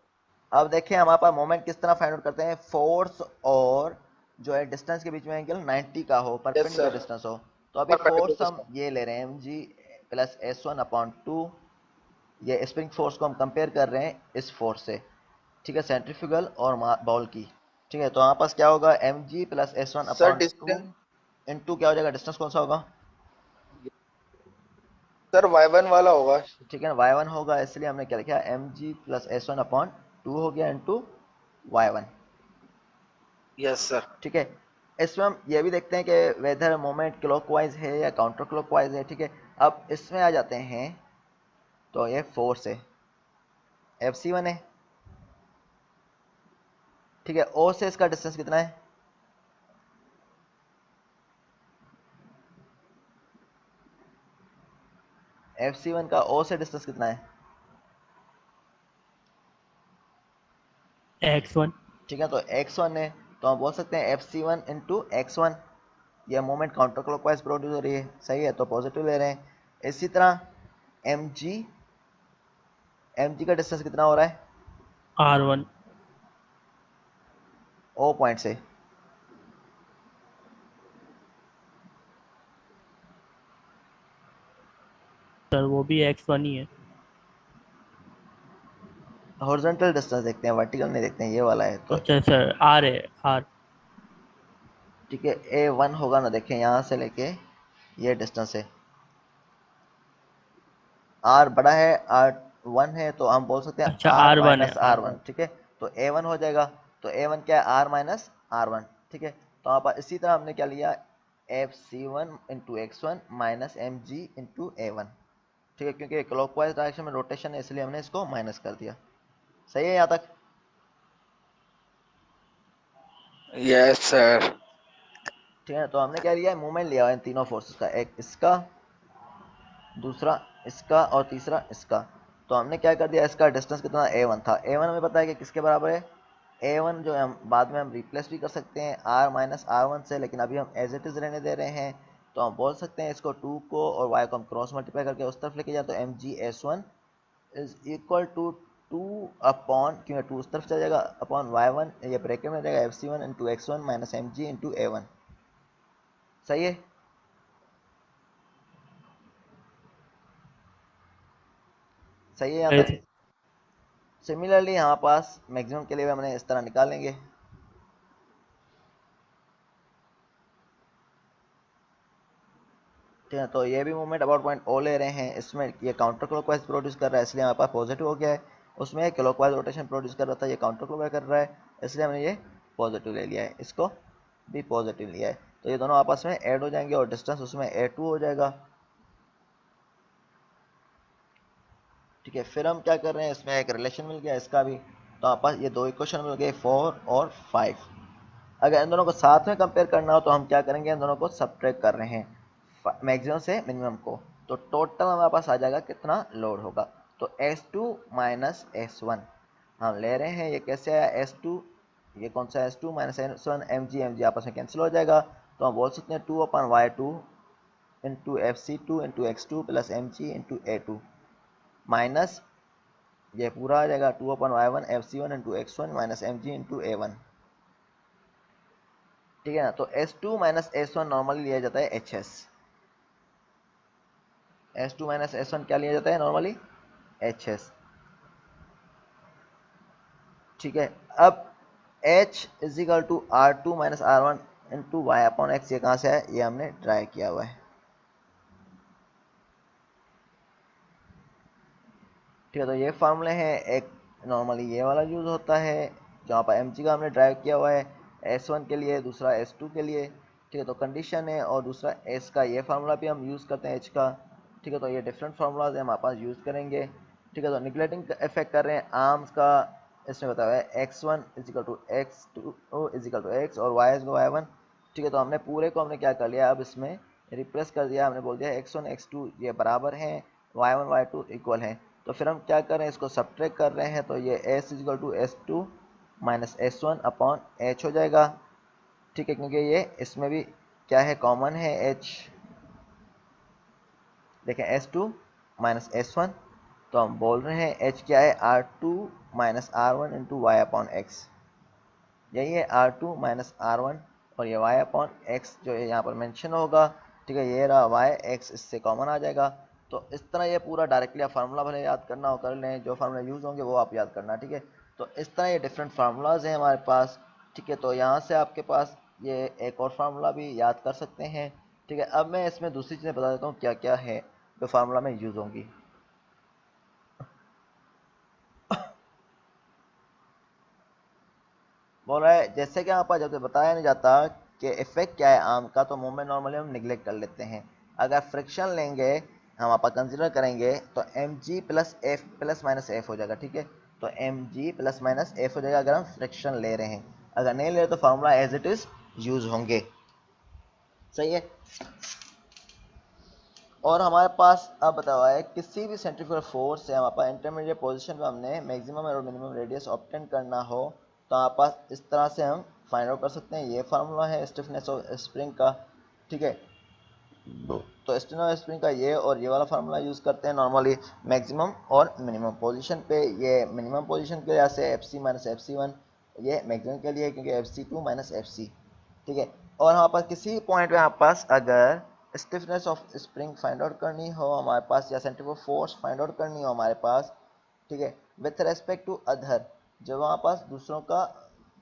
S2: अब देखिए हमारे पास मोमेंट किस तरह फाइंड आउट करते हैं, फोर्स और जो है डिस्टेंस के बीच में एंगल 90 का हो,
S1: यस
S2: परपेंडिकुलर
S1: सर,
S2: डिस्टेंस हो। तो अभी
S1: परपेंडिकुलर
S2: फोर्स हम
S1: डिस्टेंस।
S2: ये ले रहे हैं mg प्लस s1/2, ये स्प्रिंग फोर्स को हम कंपेयर कर रहे हैं इस फोर्स से, ठीक है, सेंट्रीफ्यूगल और बॉल की, ठीक है। तो हमारे पास क्या होगा, mg plus
S1: sir
S2: s1/2
S1: distance,
S2: into क्या हो जाएगा, डिस्टेंस कौन सा होगा,
S1: सर y1 वाला होगा।
S2: ठीक है ना, y1 होगा, इसलिए हमने क्या लिखा, mg प्लस s1/2 हो गया इंटू y1,
S1: यस सर।
S2: ठीक है। इसमें हम ये भी देखते हैं कि वेदर मोमेंट क्लॉकवाइज है या काउंटर क्लॉकवाइज है, ठीक है। अब इसमें आ जाते हैं, तो ये फोर्स है, Fc1 है, ठीक है। O से इसका डिस्टेंस कितना है, Fc1 का O से डिस्टेंस कितना है,
S3: X1।
S2: ठीक है। तो x1 है, तो हम बोल सकते हैं Fc1 इंटू x1, यह मोमेंट काउंटर क्लॉकवाइज प्रोड्यूस हो रही है, सही है, तो पॉजिटिव ले रहे हैं। इसी तरह mg, mg का डिस्टेंस कितना हो रहा है
S3: R1।
S2: O पॉइंट से,
S3: सर वो भी X1 ही है।
S2: हॉरिजॉन्टल डिस्टेंस देखते हैं, वर्टिकल नहीं देखते हैं, ये वाला है तो,
S3: अच्छा सर R है R।
S2: ठीक है। A1 होगा ना, देखें यहाँ से लेके ये डिस्टेंस है, R बड़ा है, R1 है, तो हम बोल सकते हैं
S3: अच्छा
S2: R
S3: R1 है
S2: माइनस R1,
S3: R1।
S2: ठीक है। तो A1 हो जाएगा, तो A1 क्या है, R माइनस R1, ठीक है। तो यहाँ पर इसी तरह हमने क्या लिया, Fc1 into x1 minus mg into A1, ठीक है, क्योंकि क्लॉकवाइज डायरेक्शन में रोटेशन है, इसलिए हमने इसको माइनस कर दिया, सही है यहाँ तक?
S1: Yes sir.
S2: ठीक है, तो हमने क्या लिया है, मूवमेंट लिया हुआ है इन तीनों फोर्सेस का, एक इसका, दूसरा इसका और तीसरा इसका। तो हमने क्या कर दिया, इसका डिस्टेंस कितना a1 था, a1 हमें पता है कि किसके बराबर है, a1 जो है हम बाद में हम रिप्लेस भी कर सकते हैं r माइनस r1 से, लेकिन अभी हम एज इट इज़ रहने दे रहे हैं। तो हम बोल सकते हैं इसको 2 को और y को हम क्रॉस मल्टीप्लाई करके उस तरफ लेके जाए, तो mg s1 is equal to 2 upon, क्योंकि 2 उस तरफ चला जाएगा, अपॉन y1, ये ब्रैकेट में हो जाएगा fc1 into x1 minus mg into a1, सही है। सही है यहाँ
S3: सही
S2: तक?
S3: से।
S2: सिमिलरली यहाँ पास मैक्सिमम के लिए भी हमने इस तरह निकालेंगे, ठीक है। तो ये भी मूवमेंट अबाउट पॉइंट ओ ले रहे हैं, इसमें ये काउंटर क्लॉकवाइज प्रोड्यूस कर रहा है, इसलिए हमारे पास पॉजिटिव हो गया है, उसमें क्लॉकवाइज रोटेशन प्रोड्यूस कर रहा था, ये काउंटर क्लॉकवाइज कर रहा है, इसलिए हमने ये पॉजिटिव ले लिया है, इसको भी पॉजिटिव लिया है। तो ये दोनों आपस में ऐड हो जाएंगे और डिस्टेंस उसमें a2 हो जाएगा, ठीक है। फिर हम क्या कर रहे हैं, इसमें एक रिलेशन मिल गया इसका भी, तो हमारे पास ये दो इक्वेशन मिल गए 4 और 5। अगर इन दोनों को साथ में कंपेयर करना हो तो हम क्या करेंगे, इन दोनों को सब्ट्रैक्ट कर रहे हैं मैक्सिमम से मिनिमम को, तो टोटल हमारे पास आ जाएगा कितना लोड होगा, तो S2 माइनस S1 हम ले रहे हैं, ये कैसे आया S2, ये कौन सा S2 माइनस S1, mg आपस में कैंसिल हो जाएगा, तो हम बोल सकते हैं 2/y2 into Fc2 into x2 plus mg into A2 minus ये पूरा आ जाएगा 2/y1 Fc1 into x1 minus mg into A1, ठीक है ना। तो S2 माइनस S1 नॉर्मली लिया जाता है HS। S2 माइनस S1 क्या लिया जाता है नॉर्मली? HS। ठीक है। अब H is equal to R2 minus R1 into Y upon X, ये कहाँ से है? ये हमने ड्राई किया हुआ है। ठीक है, तो ये फार्मूले हैं। एक नॉर्मली ये वाला यूज़ होता है जहाँ पर mg का हमने ड्राइव किया हुआ है S1 के लिए, दूसरा S2 के लिए। ठीक है, तो कंडीशन है। और दूसरा S का ये फार्मूला भी हम यूज़ करते हैं H का। ठीक है, तो ये डिफरेंट फार्मूलाज है, हमारे पास यूज़ करेंगे। ठीक है, तो निगलेक्टिंग इफेक्ट कर रहे हैं आर्म्स का। इसमें बताया है x1 is equal to x2 is equal to x और y इजिकल y1। ठीक है, तो हमने पूरे को हमने क्या कर लिया, अब इसमें रिप्लेस कर दिया। हमने बोल दिया x1 x2 ये बराबर हैं, y1 y2 इक्वल हैं। तो फिर हम क्या कर रहे हैं, इसको सब्ट्रैक्ट कर रहे हैं। तो ये s is equal to s2 minus s1 upon h हो जाएगा। ठीक है, क्योंकि ये इसमें भी क्या है, कॉमन है h। देखें s2 माइनस s1, तो हम बोल रहे हैं h क्या है, r2 minus r1 into Y upon X. यही है r2 माइनस r1 और ये y अपॉन एक्स जो है यहाँ पर मेंशन होगा। ठीक है, ये रहा y, x इससे कॉमन आ जाएगा। तो इस तरह ये पूरा डायरेक्टली आप फार्मूला भले याद करना हो कर लें, जो फार्मूला यूज़ होंगे वो आप याद करना। ठीक है, तो इस तरह ये डिफरेंट फार्मूलाज हैं हमारे पास। ठीक है, तो यहाँ से आपके पास ये एक और फार्मूला भी याद कर सकते हैं। ठीक है, अब मैं इसमें दूसरी चीज़ें बता देता हूँ क्या क्या है जो फार्मूला में यूज़ होंगी। बोल रहा है जैसे कि यहाँ पर जब बताया नहीं जाता कि इफेक्ट क्या है आर्म का, तो मूवमेंट नॉर्मली हम निगलेक्ट कर लेते हैं। अगर फ्रिक्शन लेंगे, हम आप कंसिडर करेंगे, तो M G plus F plus minus F हो जाएगा। ठीक है, तो M G plus minus F हो जाएगा अगर हम फ्रिक्शन ले रहे हैं। अगर नहीं ले रहे तो formula as it is use होंगे। सही है। और हमारे पास अब बताया है किसी भी सेंट्रीफ्यूगल फोर्स से हमारे पास इंटरमीडिएट पोजीशन पे हमने मैक्सिमम और मिनिमम रेडियस ऑब्टेन करना हो, तो हमारे पास इस तरह से हम फाइंड आउट कर सकते हैं। ये फार्मूला है स्टिफनेस ऑफ स्प्रिंग का। ठीक है, तो स्टिफनेस ऑफ स्प्रिंग का ये और ये वाला फार्मूला यूज़ करते हैं नॉर्मली मैक्सिमम और मिनिमम पोजीशन पे। ये मिनिमम पोजीशन के लिए से F C minus F C one, ये मैक्सिमम के लिए क्योंकि F C two minus F C. ठीक है, और हमारे पास किसी पॉइंट पे हमारे पास अगर stiffness of spring find out करनी हो हमारे पास, या सेंट्रीफ्यूगल फोर्स फाइंड आउट करनी हो हमारे पास, ठीक है, विथ रेस्पेक्ट टू अदर, जब हमारे पास दूसरों का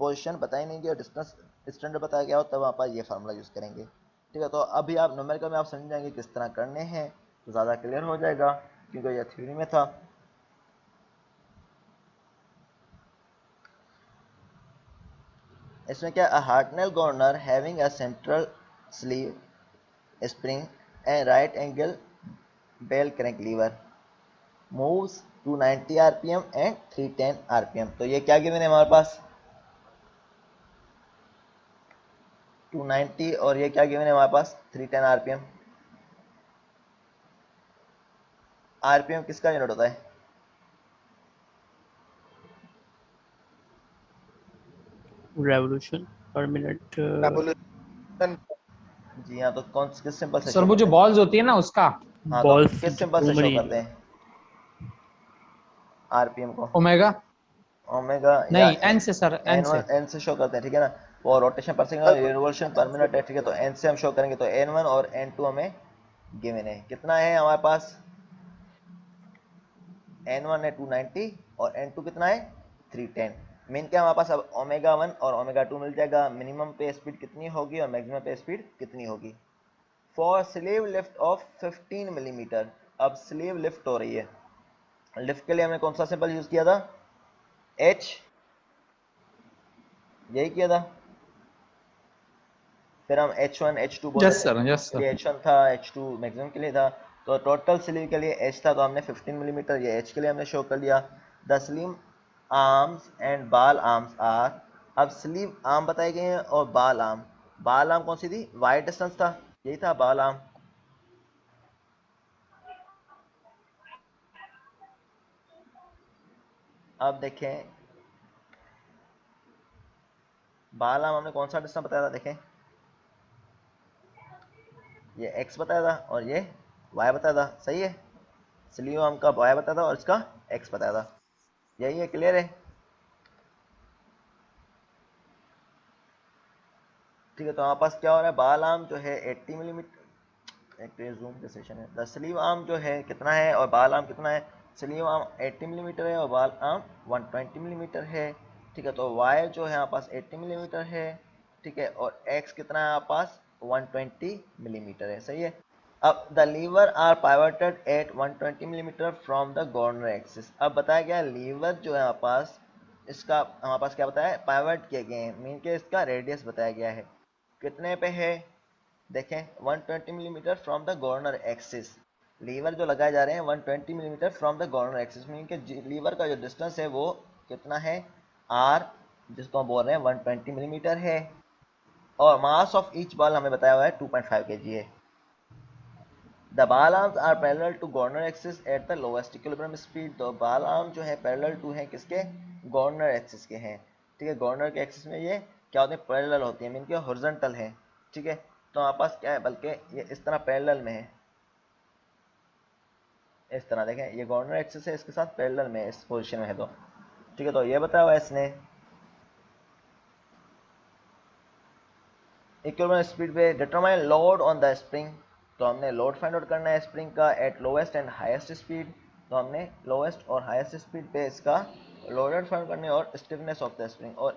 S2: पोजीशन बताई नहीं गया और डिस्टेंस स्टैंडर्ड बताया गया हो, तब वहाँ पर ये फार्मूला यूज़ करेंगे। ठीक है, तो अभी आप न्यूमेरिकल में आप समझ जाएंगे किस तरह करने हैं, तो ज़्यादा क्लियर हो जाएगा क्योंकि यह थ्योरी में था। इसमें क्या, a Hartnell governor having a central sleeve spring and right angle bell crank lever moves 290 RPM and 310 RPM. तो ये क्या गिवन है हमारे पास, 290, और ये क्या गिवन है हमारे पास, 310 आरपीएम। आरपीएम किसका यूनिट होता है?
S3: रेवोल्यूशन पर मिनट।
S1: रेवोल्यूशन।
S2: जी हाँ, तो कौन किस सिंबल से
S4: सर
S2: शो
S4: वो जो
S2: करते हैं?
S4: बॉल्स होती है ना उसका,
S2: हाँ, तो
S3: बॉल्स
S2: किस सिंबल से
S3: घूम
S2: शो
S3: रही
S2: करते
S3: है।
S2: हैं आरपीएम को?
S4: ओमेगा।
S2: ओमेगा या
S4: नहीं एन से सर, एन
S2: एन
S4: से।
S2: वन, एन से शो करते हैं। ठीक है ना, वो रोटेशन पर सेकंड और रिवोल्यूशन पर मिनट है। ठीक है, तो एन से हम शो करेंगे। तो एन वन और एन टू हमें गिवन है। कितना है हमारे पास, एन वन है 290 और एन टू कितना है 310। मीन क्या हमारे पास अब ओमेगा वन और ओमेगा टू मिल जाएगा। मिनिमम पे स्पीड कितनी होगी और मैक्सिमम पे स्पीड कितनी होगी for sleeve lift off 15 millimetre. अब स्लीव लिफ्ट हो रही है, लिफ्ट के लिए हमने कौन सा सिंबल यूज किया था, एच, यही किया था। फिर हम H1 H2 बोले
S4: यस
S2: थे,
S4: सर, यस
S2: ये
S4: सर।
S2: H1 था, H2 मैक्सिमम के लिए था। तो टोटल स्लीव के लिए H था, तो हमने 15 मिलीमीटर ये H के लिए हमने शो कर लिया। द स्लीव आर्म्स एंड बाल आर्म्स आर, अब स्लीव आर्म बताए गए हैं और बाल आर्म, बाल आर्म कौन सी थी, वाई डिस्टेंस था, यही था बाल आर्म। अब देखें बाल आर्म हमने कौन सा डिस्टेंस बताया था, देखें ये x बताया था और ये y बताया था। सही है, स्लीव आर्म का y बताया था और इसका x बताया था। यही है, क्लियर है। ठीक है, तो हमारे पास क्या हो रहा है, बाल आर्म जो है 80 मिलीमीटर, एक तो जूम का सेशन है, द स्लीव आर्म जो है कितना है और बाल आर्म कितना है, स्लीव आर्म 80 मिलीमीटर है और बाल आर्म 120 मिलीमीटर है। ठीक है, तो वाई जो है हमारे पास 80 मिलीमीटर है, ठीक है, और एक्स कितना है हमारे पास 120 मिलीमीटर है, सही है। अब the lever are pivoted at 120 millimetre from the governor axis. अब बताया गया लीवर जो है हमारे पास, इसका हमारे पास क्या बताया है, पाइवट किए गए हैं, मीन के इसका रेडियस बताया गया है कितने पे है, देखें 120 millimetre from the governor axis. Lever जो लगाए जा रहे हैं 120 millimetre from the governor axis, mean के लीवर का जो डिस्टेंस है वो कितना है, आर, जिसको हम बोल रहे हैं 120 मिलीमीटर है, और मास ऑफ ईच बॉल हमें बताया हुआ है 2.5 kg है। The ball arms are parallel to governor axis at the lowest equilibrium speed. तो बाल आर्म जो है पैरेलल टू है किसके, गवर्नर एक्सिस के हैं। ठीक है, गवर्नर के एक्सिस में ये क्या होते हैं, पैरेलल होती है, मीन के हॉरिजॉन्टल है। ठीक है, तो हमारे पास क्या है, बल्कि ये इस तरह पैरेलल में है, इस तरह देखें, ये गवर्नर एक्सिस है, इसके साथ पैरेलल में इस पोजीशन में है। तो ठीक है, तो ये बताया हुआ है इसने इक्विलिब्रियम स्पीड पे determine load on the spring. तो हमने लोड फाइंड आउट करना है स्प्रिंग का at lowest and highest speed. तो हमने लोवेस्ट और हाईएस्ट स्पीड पे इसका लोडेड फाइंड करने और स्टिफनेस ऑफ द स्प्रिंग और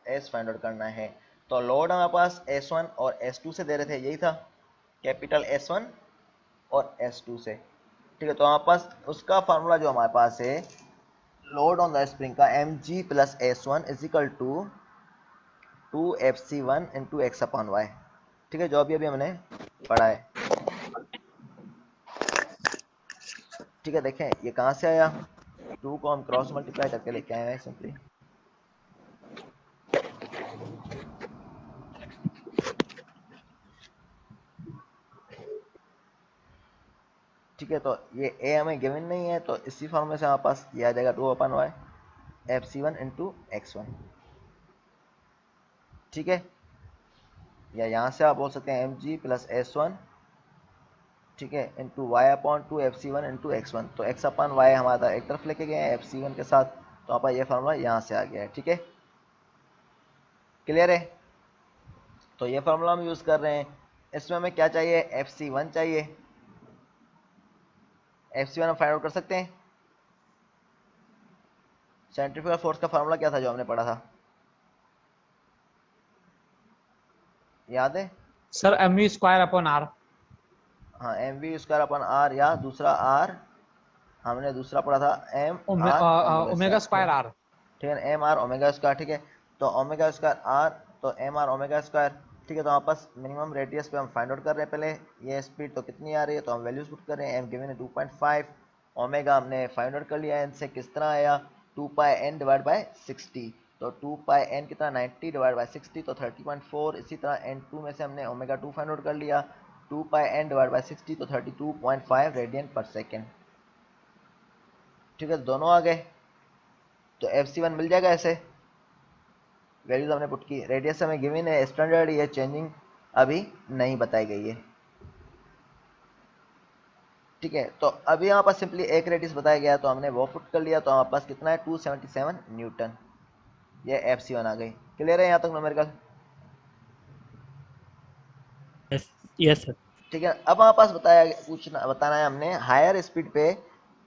S2: एस फाइंड आउट करना है। तो लोड हमारे पास S1 और S2 से दे रहे थे, यही था, कैपिटल S1 और S2 से। ठीक है, तो हमारे पास उसका फार्मूला जो हमारे पास है लोड ऑन द स्प्रिंग का mg plus S1 is equal to 2fc1 into x upon Y. ठीक है, जो अभी हमने पढ़ा है। ठीक है, देखें ये कहाँ से आया, 2 को हम क्रॉस मल्टीप्लाई करके लेके आए हैं सिंपली। ठीक है, तो ये a हमें गिवन नहीं है, तो इसी फॉर्म में से हमारे पास ये आ जाएगा 2 अपन वाई fc1 इंटू x1। ठीक है, या यहाँ से आप बोल सकते हैं mg प्लस S1, ठीक है, into Y upon 2fc1 into x1। तो x अपॉन वाई हमारा एक तरफ लेके गए हैं fc1 के साथ, तो आप ये फार्मूला यहाँ से आ गया है। ठीक है, क्लियर है। तो ये फार्मूला हम यूज़ कर रहे हैं। इसमें हमें क्या चाहिए, fc1 चाहिए। fc1 हम फाइंड आउट कर सकते हैं। सेंट्रीफ्यूगल फोर्स का फार्मूला क्या था जो हमने पढ़ा था, याद है
S4: sir mv square upon R.
S2: हाँ, mv स्क्वायर अपॉन आर, या दूसरा आर हमने दूसरा पढ़ा था m r
S4: omega square R.
S2: ठीक है, एम आर ओमेगा स्क्वायर। ठीक है, तो ओमेगा स्क्वायर आर, तो एम आर ओमेगा स्क्वायर। ठीक है, तो हमारे पास मिनिमम रेडियस पे हम फाइंड आउट कर रहे हैं पहले, ये स्पीड तो कितनी आ रही है, तो हम वैल्यूज पुट कर रहे हैं। एम गिवन है 2.5, ओमेगा हमने फाइंड आउट कर लिया, एन से किस तरह आया, 2 पाई एन डिवाइड बाई 60। तो 2 पाई एन कितना 90 डिवाइड बाई 60, तो 30.4। इसी तरह एन टू में से हमने ओमेगा 2 फाइंड आउट कर लिया, 2 पाई एन डिवाइड बाई 60, तो 32.5 रेडियन पर सेकेंड। ठीक है, दोनों आ गए, तो fc1 मिल जाएगा ऐसे, वैल्यूज हमने पुट की। रेडियस हमें गिवन है, स्टैंडर्ड, ये चेंजिंग अभी नहीं बताई गई है। ठीक है, तो अभी यहाँ पर सिंपली एक रेडियस बताया गया, तो हमने वो पुट कर लिया, तो हमारे पास कितना है 277 न्यूटन, ये fc1 आ गई। क्लियर है यहाँ तक न्यूमेरिकल।
S3: Yes sir.
S2: ठीक है, अब हमारे पास बताना है हमने हायर स्पीड पे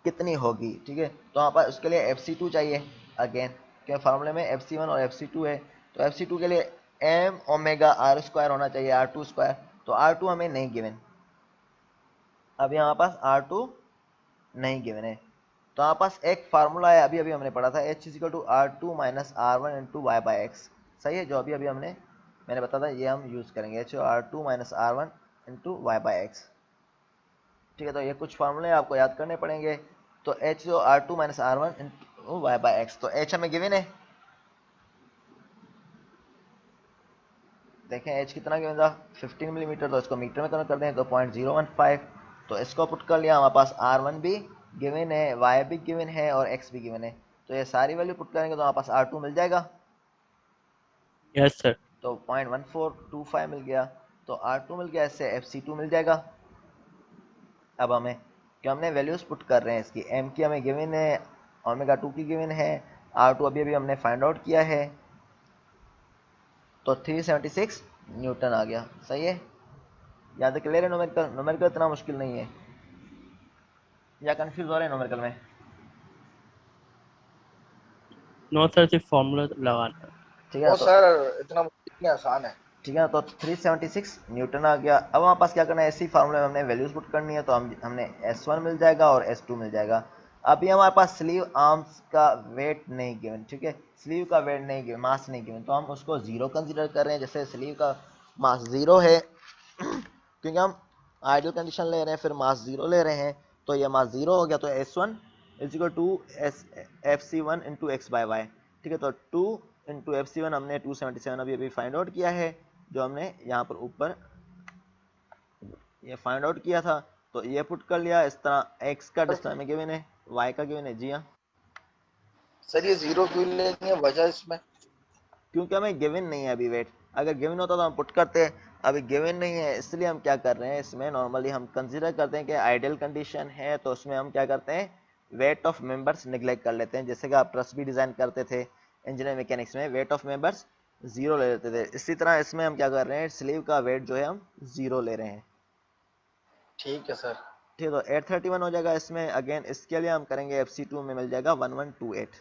S2: कितनी होगी। ठीक है, तो हमारे पास उसके लिए fc2 चाहिए अगेन, क्योंकि फार्मूले में fc1 और fc2 है। तो fc2 के लिए m ओमेगा आर स्क्वायर होना चाहिए, r2 स्क्वायर। तो r2 हमें नहीं गिवन, अभी हमारे पास r2 नहीं गिवन है। तो हमारे पास एक फार्मूला है, अभी हमने पढ़ा था, h is equal to r2 minus r1 into Y by X. सही है, जो अभी मैंने बताया था, ये हम यूज़ करेंगे, h r2 minus r1 into Y by x. ठीक है, तो ये कुछ फार्मूले आपको याद करने पड़ेंगे। तो h जो r2 minus r1 into Y by x, तो h हमें गिवन है, देखें h कितना गिवन था 15 मिलीमीटर, तो इसको मीटर में कन्वर्ट कर दें तो 0.015। तो इसको पुट कर लिया, हमारे पास r1 भी गिवन है, y भी गिवन है और x भी गिवन है। तो ये सारी वैल्यू पुट करेंगे तो हमारे पास r2 मिल जाएगा।
S3: Yes sir.
S2: तो 0.1425 मिल गया, तो r2 मिल गया, इससे fc2 मिल जाएगा। अब हमें क्या, हमने वैल्यूज पुट कर रहे हैं इसकी, m की हमें गिवन है, ओमेगा 2 की गिवन है, r2 अभी हमने फाइंड आउट किया है, तो 376 न्यूटन आ गया। सही है, याद क्लियर है? न्यूमेरिकल, न्यूमेरिकल इतना मुश्किल नहीं है, या कंफ्यूज हो रहे हैं न्यूमेरिकल में?
S3: नो सर, सिर्फ फॉर्मूला लगाना है।
S2: ठीक है
S1: ओ
S2: तो
S1: सर इतना मुश्किल नहीं, आसान है।
S2: ठीक है, तो 376 न्यूटन आ गया। अब हमारे पास क्या करना है, इसी फार्मूले में हमने वैल्यूज पुट करनी है, तो हमने S1 मिल जाएगा और S2 मिल जाएगा। अभी हमारे पास स्लीव आर्म्स का वेट नहीं गिवन, ठीक है, स्लीव का वेट नहीं गिवन, मास नहीं गिवन, तो हम उसको जीरो कंसीडर कर रहे हैं। जैसे स्लीव का मास जीरो है क्योंकि हम आइडियल कंडीशन ले रहे हैं, फिर मास जीरो ले रहे हैं, तो ये मास जीरो हो गया, तो S1 is equal to FC1 into X by Y. ठीक है, तो 2 इंटू FC1 हमने 277 अभी फाइंड आउट किया है, जो हमने यहाँ पर ऊपर ये फाइंड आउट किया था, तो ये पुट कर लिया। इस तरह x का डिस्टेंस में गिवन है, y का गिवन है। जी हाँ
S1: सर ये जीरो क्यों लेनी है, वजह इसमें?
S2: क्योंकि हमें गिवन नहीं है अभी वेट, अगर गिवन होता तो हम पुट करते, अभी गिवन नहीं है, इसलिए हम क्या कर रहे हैं, इसमें नॉर्मली हम कंसीडर करते हैं कि आइडियल कंडीशन है, तो उसमें हम क्या करते हैं, वेट ऑफ मेंबर्स निगलेक्ट कर लेते हैं। जैसे कि आप ट्रस भी डिजाइन करते थे इंजीनियर मैकेनिक्स में, वेट ऑफ मेंबर्स जीरो ले लेते थे, इसी तरह इसमें हम क्या कर रहे हैं, स्लीव का वेट जो है हम जीरो ले रहे हैं।
S1: ठीक है सर।
S2: ठीक है, तो 831 हो जाएगा इसमें। अगेन इसके लिए हम करेंगे FC2 में मिल जाएगा 1128,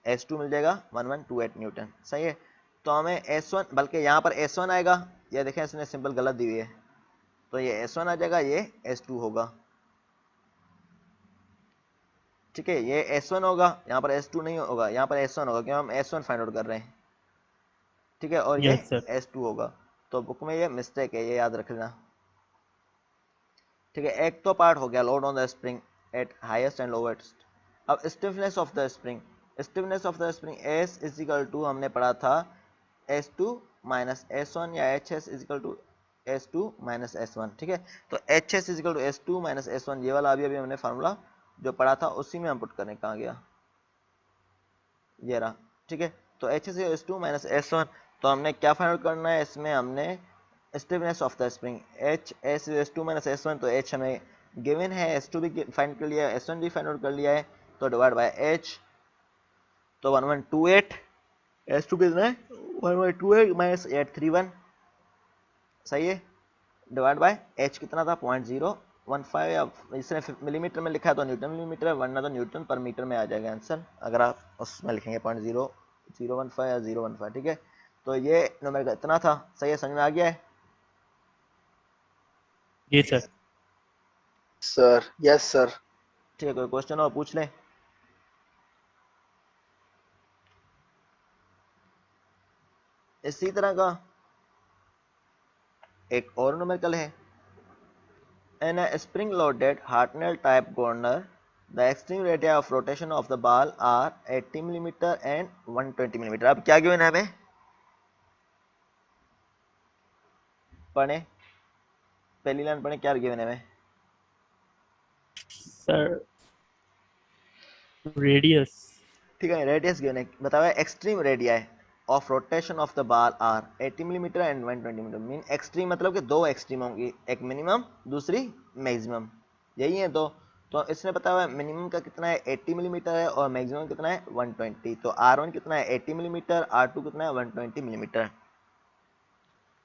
S2: S2 मिल जाएगा 1128 न्यूटन। सही है, तो हमें S1, बल्कि यहाँ पर S1 आएगा, ये देखें इसने सिंपल गलत दी हुई है, तो ये S1 आ जाएगा, ये S2 होगा। ठीक है, ये S1 होगा, यहाँ पर S2 नहीं होगा, यहाँ पर S1 होगा क्योंकि हम S1 फाइंड आउट कर रहे हैं। ठीक है, और ये
S3: यस सर।
S2: S2 होगा, तो बुक में ये मिस्टेक है, ये याद रख लेना। ठीक है, एक तो पार्ट हो गया load on the spring at highest and lowest. अब stiffness of the spring, stiffness of the spring S is equal to, हमने पढ़ा था S2 माइनस S1 या HS is equal to S2 minus S1। ठीक है, तो HS is equal to S2 minus S1, ये वाला अभी हमने फार्मूला जो पढ़ा था उसी में हम पुट करने, कहाँ गया, ये रहा। ठीक है, तो HS is S2 minus S1, तो हमने क्या फाइंड आउट करना है, इसमें हमने stiffness of the spring HS is S2 minus S1, तो H हमें गिवन है, S2 भी फाइंड कर लिया है, S1 भी फाइंड आउट कर लिया है, तो डिवाइड बाय H, तो 1128, S2 कितना है 1128 माइनस 831। सही है, डिवाइड बाय H कितना था 0.015, या इसने मिलीमीटर में लिखा है तो न्यूटन मिलीमीटर है, वरना तो न्यूटन पर मीटर में आ जाएगा आंसर, अगर आप उसमें लिखेंगे 0.0015 या 015। ठीक है, तो ये नंबर इतना था। सही है, समझ में आ गया है?
S3: जी सर।
S1: Sir yes sir.
S2: ठीक है, कोई क्वेश्चन हो पूछ लें। इसी तरह का एक और न्यूमेरिकल है, in a spring loaded Hartnell type governor, the extreme radii of rotation of the ball are 80 mm and 120 mm। अब क्या गिवन है हमें, पढ़े, पहली लाइन पढ़े, क्या गिवन है हमें
S3: सर रेडियस।
S2: ठीक है, रेडियस गिवन है, बताओ extreme radii of rotation of the ball are 80 mm and 120 mm। Mean extreme मतलब कि दो एक्सट्रीम होंगी, एक मिनिमम दूसरी मैक्सिमम, यही है दो। तो इसने बताया है मिनिमम का कितना है 80 mm है और मैक्सिमम कितना है 120, तो R1 कितना है 80 mm, R2 कितना है 120 mm।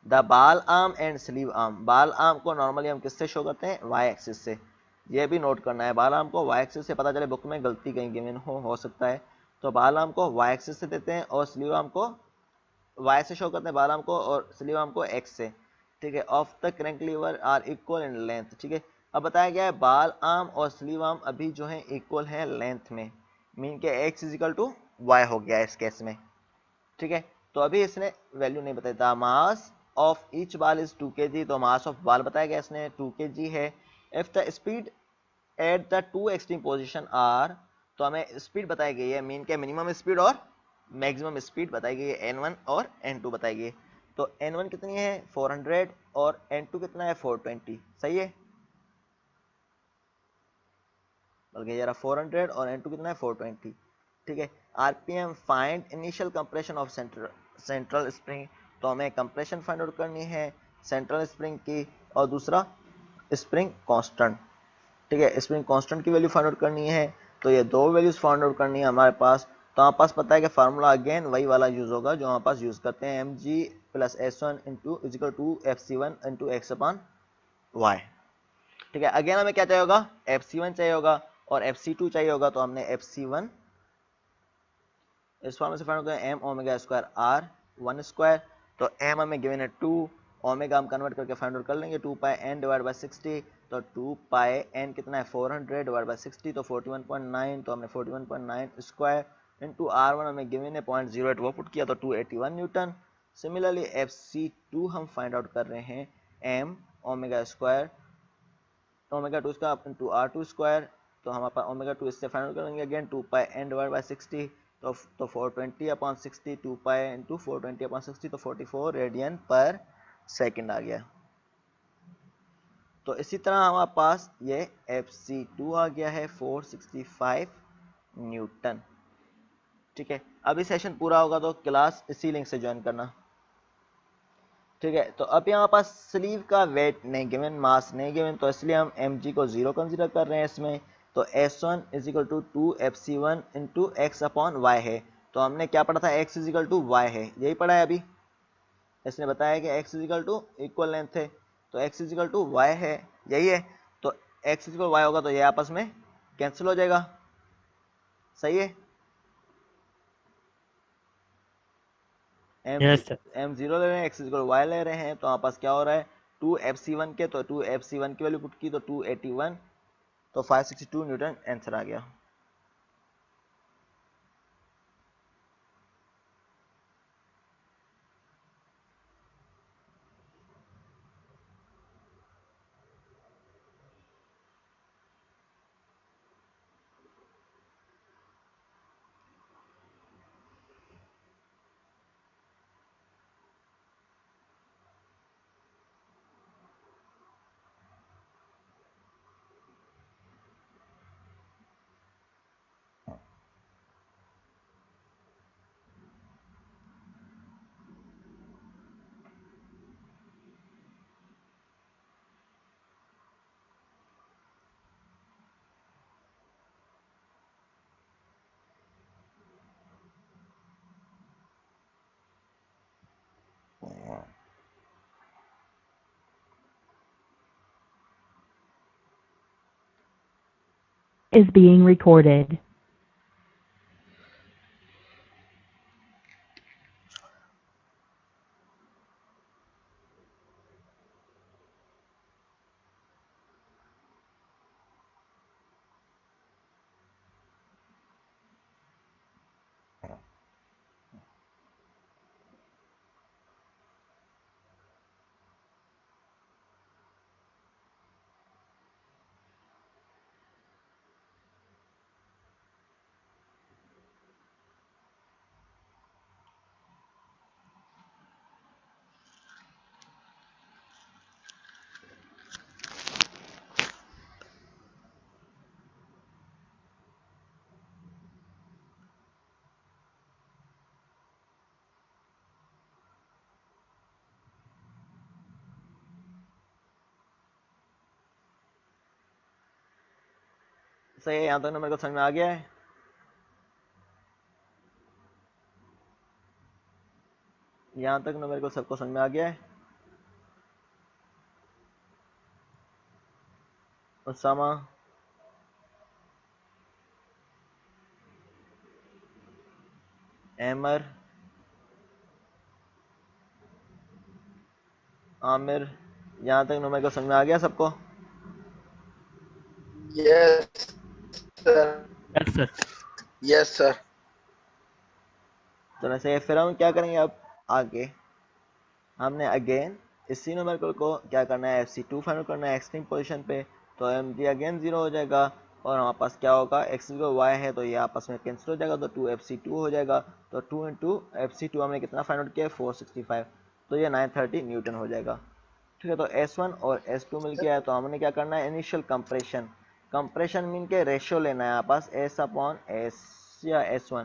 S2: द बाल आर्म एंड स्लीव आर्म, बाल आर्म को नॉर्मली हम किससे शो करते हैं, वाई एक्सिस से, ये भी नोट करना है, बाल आर्म को वाई एक्सिस से, पता चले बुक में गलती कहीं गिवन हो सकता है, तो बाल आर्म को वाई एक्सिस से देते हैं और स्लीव आर्म को वाई से शो करते हैं, बाल आर्म को, और स्लीव आर्म को एक्स से। ठीक है, of the crank lever are equal in length. ठीक है, अब बताया गया है बाल आर्म और स्लीव आर्म अभी जो है इक्वल है लेंथ में, मीन के X is equal to Y हो गया इस केस में। ठीक है, तो अभी इसने वैल्यू नहीं बताई था, मास of each ball is 2 kg, तो मास ऑफ बाल बताया गया इसने 2 kg है। If the speed at the two extreme position are, तो हमें स्पीड बताई गई है, मीन के मिनिमम स्पीड और मैक्सिमम स्पीड बताई गई है, N1 और N2 बताई गई है। तो N1 कितनी है 400 और N2 कितना है 420। सही है, बल्कि जरा 400 और N2 कितना है 420। ठीक है, RPM find initial compression of central spring, तो हमें कंप्रेशन फाइंड आउट करनी है सेंट्रल स्प्रिंग की, और दूसरा स्प्रिंग कांस्टेंट। ठीक है, स्प्रिंग कांस्टेंट की वैल्यू फाइंड आउट करनी है, तो ये दो वैल्यूज फाइंड आउट करनी है हमारे पास। तो हमारे पास पता है कि फार्मूला अगेन वही वाला यूज़ होगा जो हमारे पास यूज़ करते हैं, mg plus s1 into is equal to fc1 into x upon Y. ठीक है, अगेन हमें क्या चाहिए होगा, fc1 चाहिए होगा और fc2 चाहिए होगा। तो हमने fc1 इस फॉर्म से फाइंड होता है m omega square r 1 square. तो m हमें गिवन है 2, ओमेगा हम कन्वर्ट करके फाइंड आउट कर लेंगे 2 पाई n डिवाइड बाय 60। तो 2 पाई n कितना है 400 डिवाइड बाय 60 तो 41.9। तो हमने 41.9 स्क्वायर इंटू r1 हमें गिवन है 0.08 वो पुट किया तो 281 न्यूटन। सिमिलरली fc2 हम फाइंड आउट कर रहे हैं m ओमेगा स्क्वायर ओमेगा 2 का इंटू r2 स्क्वायर। तो हम ओमेगा 2 इससे फाइंड आउट करेंगे again 2 pi n divide by 60। तो 420 अपॉन 60, 2 पाई इंटू 420 अपॉन 60 तो 44 रेडियन पर सेकंड आ गया। तो इसी तरह हमारे पास ये fc2 आ गया है 465 न्यूटन। ठीक है, अभी सेशन पूरा होगा तो क्लास इसी लिंक से ज्वाइन करना। ठीक है, तो अब यहाँ पास स्लीव का वेट नहीं गिवन, मास नहीं गिवन, तो इसलिए हम mg को 0 कंसीडर कर रहे हैं इसमें। तो s1 is equal to 2fc1 into x upon y है। तो हमने क्या पढ़ा था, x is equal to y है, यही पढ़ा है अभी। इसने बताया कि x is equal to equal length है, तो x is equal to y है, यही है। तो x इज इक्वल वाई होगा तो ये आपस में कैंसिल हो जाएगा, सही है।
S3: Yes sir.
S2: m0 ले रहे हैं, x इक्वल y ले रहे हैं, तो हमारे पास क्या हो रहा है 2fc1 के, तो 2fc1 की वैल्यू पुट की तो 281, तो 562 न्यूटन आंसर आ गया।
S5: is being recorded.
S2: सही है, यहाँ तक ना मेरे को समझ में आ गया है। यहाँ तक ना मेरे को सबको समझ में आ गया है। उसामा, एमर, आमिर, यहाँ तक ना मेरे को समझ में आ गया सबको।
S1: Yes sir.
S3: Yes sir.
S1: Yes sir.
S2: तो वैसे फिर हम क्या करेंगे अब आगे, हमने अगेन इसी न्यूमेरिकल को क्या करना है fc2 फाइंड करना है एक्सट्रीम पोजीशन पे। तो mg अगेन 0 हो जाएगा और हमारे पास क्या होगा x इक्वल y है तो ये आपस में कैंसिल हो जाएगा तो 2fc2 हो जाएगा। तो 2 इंटू fc2 हमने कितना फाइंड आउट किया 465, तो ये 930 न्यूटन हो जाएगा। ठीक है, तो s1 और s2 मिल गया है। तो हमने क्या करना है इनिशियल कंप्रेशन, कंप्रेशन मीन के रेशियो लेना है आपस s अपॉन s या s1,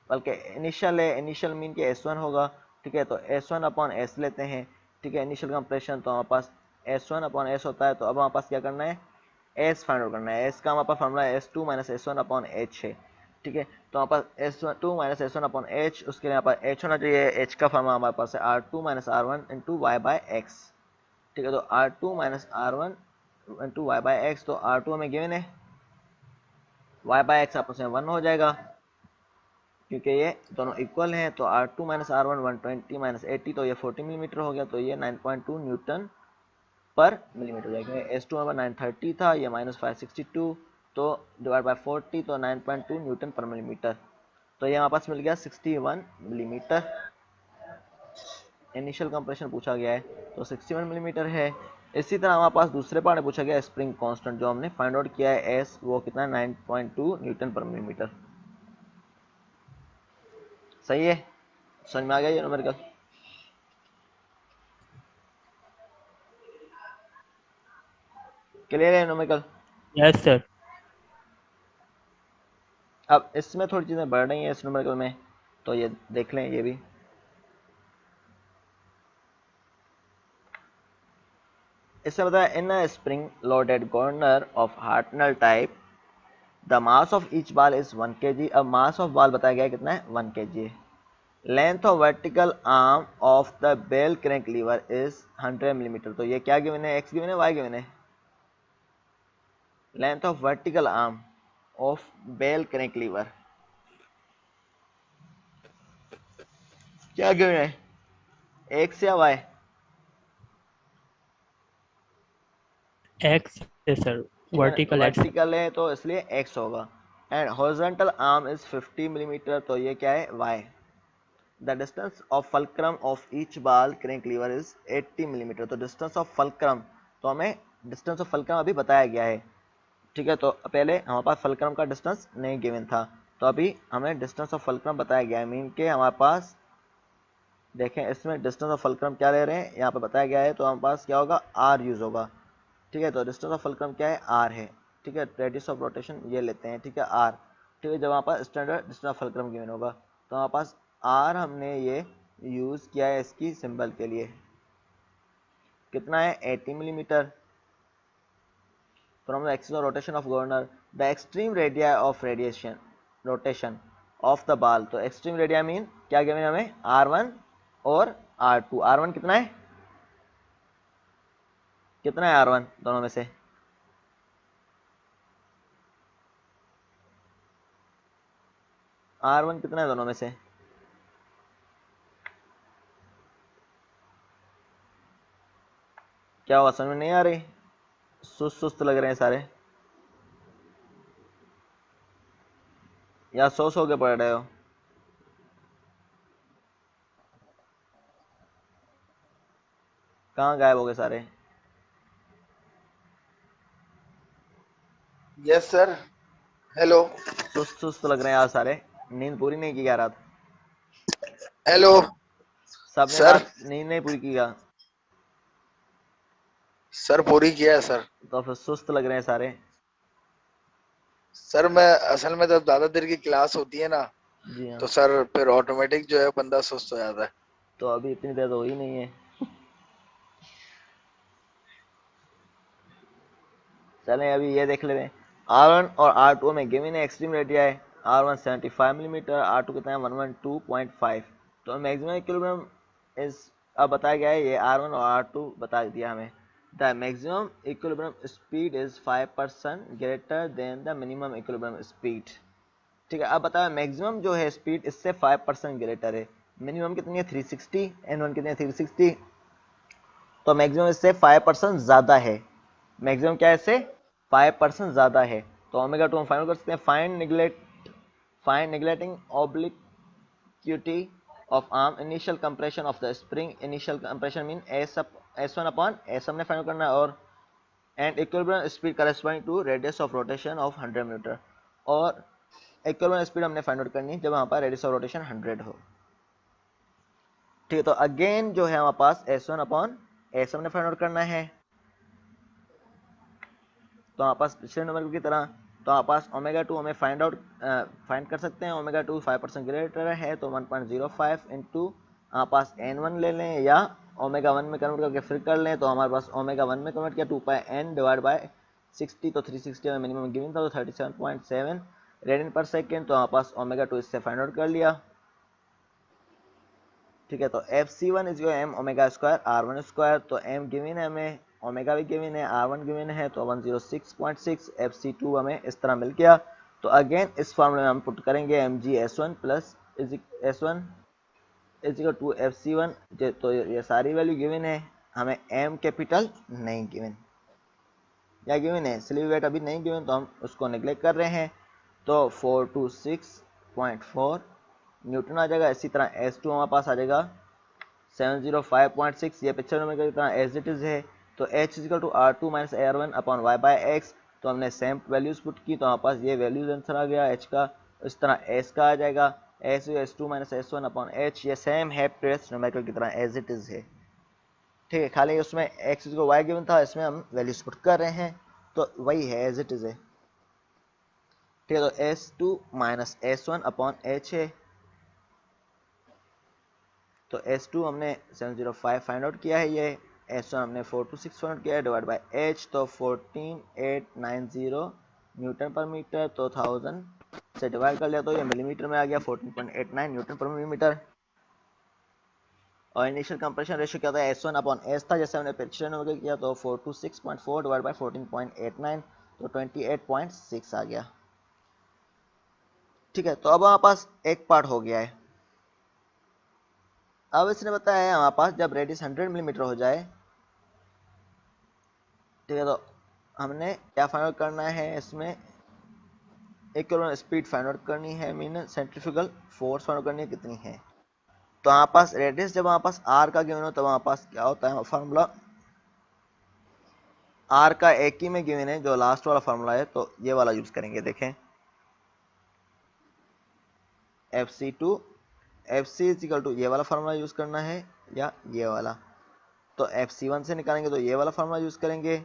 S2: बल्कि इनिशियल है, इनिशियल मीन के s1 होगा। ठीक है, तो s1 अपॉन s लेते हैं। ठीक है, इनिशियल कंप्रेशन तो हमारे पास s1 अपॉन s होता है। तो अब हमारे पास क्या करना है s फाइंड आउट करना है। s का हमारे पास formula s2 minus s1 upon h है। ठीक है। तो हमारे पास S2 minus S1 upon H, उसके लिए यहाँ पर H होना चाहिए, H का फॉर्मूला हमारे पास है R2 minus R1 into Y by x. ठीक है, तो R2 minus R1 into Y by x, तो R2 हमें गिवन है, वाई बाई एक्स आपस में 1 हो जाएगा क्योंकि ये दोनों इक्वल हैं। तो R2 माइनस R1 120 माइनस 80, तो ये 40 मिलीमीटर हो गया, तो ये 9.2 न्यूटन पर मिलीमीटर हो जाएगा। S2 हमारा 930 था, ये माइनस 562, तो डिवाइड बाय 40, तो 9.2 न्यूटन पर मिलीमीटर, तो ये हमारे पास मिल गया 61 मिलीमीटर। इनिशियल कंप्रेशन पूछा गया है तो 61 मिलीमीटर है। इसी तरह हमारे पास दूसरे पार्ट में पूछा गया स्प्रिंग कांस्टेंट, जो हमने फाइंड आउट किया है एस, वो कितना 9.2 न्यूटन पर मिलीमीटर। सही है, समझ में आ गया ये न्यूमेरिकल? क्लियर है न्यूमेरिकल?
S3: Yes sir.
S2: अब इसमें थोड़ी चीजें बढ़ रही हैं इस न्यूमेरिकल में, तो ये देख लें ये भी। इससे बताया in a spring loaded governor of Hartnell type the mass of each ball is 1 kg। अब मास ऑफ बॉल बताया गया है कितना है, 1 kg है। Length of vertical arm of the bell crank lever is 100 millimetre. तो ये क्या गिवन है, एक्स गिवन है, वाई गिवन है? Length of vertical arm of bell crank lever क्या गिवन है, एक्स या वाई?
S3: एक्स है सर, वर्टिकल एक्स।
S2: वर्टिकल है तो इसलिए एक्स होगा। And horizontal arm is 50 millimetre, तो ये क्या है, y. The distance of fulcrum of each ball crank lever is 80 millimetre. तो डिस्टेंस ऑफ फल्क्रम, तो हमें डिस्टेंस ऑफ फल्क्रम अभी बताया गया है। ठीक है, तो पहले हमारे पास फल्क्रम का डिस्टेंस नहीं गिवन था, तो अभी हमें डिस्टेंस ऑफ फल्क्रम बताया गया है। मीन के हमारे पास देखें इसमें डिस्टेंस ऑफ फल्क्रम क्या ले रहे हैं, यहाँ पे बताया गया है, तो हमारे पास क्या होगा, आर यूज होगा। ठीक है, तो डिस्टेंस ऑफ फल्क्रम क्या है, आर है। ठीक है, रेडियस ऑफ रोटेशन ये लेते हैं, ठीक है, आर। ठीक है, जब हमारे पास standard distance of fulcrum given होगा, तो हमारे पास आर हमने ये यूज किया है इसकी सिंबल के लिए। कितना है, 80 millimetre. From the axis of rotation of governor the extreme radio of radiation rotation of the ball. तो एक्सट्रीम रेडिया मीन क्या गिवन हमें, R1 और R2। R1 कितना है, कितना है R1 दोनों में से, R1 कितना है दोनों में से? क्या हुआ, समझ में नहीं आ रही, सुस्त सुस्त लग रहे हैं सारे, या सो के पढ़ रहे हो? कहाँ गायब हो गए सारे?
S1: यस सर, हेलो
S2: सुस्त सुस्त लग रहे हैं यार सारे, नींद पूरी नहीं की क्या रात?
S1: हेलो
S2: सबने
S1: सर।
S2: रात नींद नहीं पूरी की क्या?
S1: सर पूरी किया है सर।
S2: तो फिर सुस्त लग रहे हैं सारे।
S1: सर मैं असल में जब ज्यादा देर की क्लास होती है ना,
S2: जी हाँ,
S1: तो सर फिर ऑटोमेटिक जो है बंदा सुस्त हो जाता है।
S2: तो अभी इतनी देर तो हो ही नहीं है। चलें अभी ये देख लेते हैं। R1 और R2 में गिवन है एक्सट्रीम रेडिया है, R1 75 मिलीमीटर, R2 कितना है 112.5। तो मैक्सिमम इक्विलिब्रियम इज, अब बताया गया है ये R1 और R2 बता दिया हमें। The maximum equilibrium speed is 5% greater than the minimum equilibrium speed. ठीक है, अब बताया मैक्सिमम जो है स्पीड इससे 5% ग्रेटर है, मिनिमम कितनी है 360, N1 कितनी है 360, तो मैक्सिमम इससे 5% ज़्यादा है। मैक्सिमम क्या है इससे 5% ज़्यादा है। तो ओमेगा 2 हम फाइंड कर सकते हैं, find neglecting obliquity of arm initial compression of the spring. Initial compression mean S1 upon S हमने फाइंड करना है, और and equilibrium speed corresponding to radius of rotation of 100 metre. और इक्विलिब्रियम स्पीड हमने फाइंड आउट करनी है जब हमारे पास रेडियस ऑफ रोटेशन 100 हो। ठीक है, तो अगेन जो है हमारे पास S1 अपॉन S हमने फाइंड आउट करना है। तो हमारे पास पिछले नंबर की तरह, तो हमारे पास ओमेगा 2 हमें फाइंड कर सकते हैं। ओमेगा 2 5% ग्रेटर है, तो 1.05 इंटू हमारे पास N1 ले लें, या ओमेगा 1 में कन्वर्ट करके फिर कर लें, तो हमारे पास ओमेगा 1 में कन्वर्ट किया 2πn डिवाइड बाय 60, तो 360 में मिनिमम गिवन था, तो 37.7 रेडियन पर सेकेंड, तो हमारे पास ओमेगा 2 इससे फाइंड आउट कर लिया। ठीक है, तो FC1 is your m omega square R1 square, तो m गिवन है हमें, ओमेगा भी गिवन है, R1 गिवन है, तो 106.6 FC2 हमें इस तरह मिल गया। तो अगेन इस फॉर्मूले में हम पुट करेंगे mg(S1) plus S1 is equal to FC1, तो ये सारी वैल्यू गिवन है, हमें m कैपिटल नहीं गिवन, या गिवन है स्लीव वेट अभी नहीं गिवन, तो हम उसको नेग्लेक्ट कर रहे हैं। तो 426.4 न्यूटन आ जाएगा। इसी तरह S2 हमारे पास आ जाएगा 705.6, ये पिक्चर में की तरह एज इट इज है। तो H is equal to R2 minus R1 upon Y by X, तो हमने सेम वैल्यूज पुट की, तो हमारे पास ये वैल्यूज आंसर आ गया H का। इस तरह S का आ जाएगा S2 minus S1 upon H, ये सेम है प्रेस न्यूमेरिकल की तरह एज इट इज है। ठीक है, खाली उसमें x को y गिवन था, इसमें हम वैल्यूज पुट कर रहे हैं, तो वही है एज इट इज है। ठीक है, तो S2 minus S1 upon H है, तो S2 हमने 705 फाइंड आउट किया है, ये S1 हमने 426 फाइंड आउट किया है, डिवाइड बाय H, तो 14890 न्यूटन पर मीटर, तो 1000 से डिवाइड कर लिया तो ये मिलीमीटर में आ गया 14.89 न्यूटन पर मिलीमीटर। और इनिशियल कंप्रेशन रेशियो क्या था, S1 अपॉन S था, जैसे हमने पिक्चर में किया, तो 426.4 डिवाइड बाय 14.89, तो 28.6 आ गया। ठीक है, तो अब हमारे पास एक पार्ट हो गया है। अब इसने बताया है हमारे पास जब रेडियस 100 मिलीमीटर हो जाए, ठीक है, तो हमने क्या फाइंड आउट करना है, इसमें इक्विलिब्रियम स्पीड फाइंड आउट करनी है, mean centrifugal force find out करनी है कितनी है। तो हमारे पास रेडियस जब हमारे पास r का गिवन हो, तब हमारे पास क्या होता है फार्मूला, r का एक ही में गिवन है जो लास्ट वाला फार्मूला है, तो ये वाला यूज करेंगे। देखें FC2 FC is equal to ये वाला फार्मूला यूज करना है या ये वाला, तो FC1 से निकालेंगे तो ये वाला फार्मूला यूज करेंगे,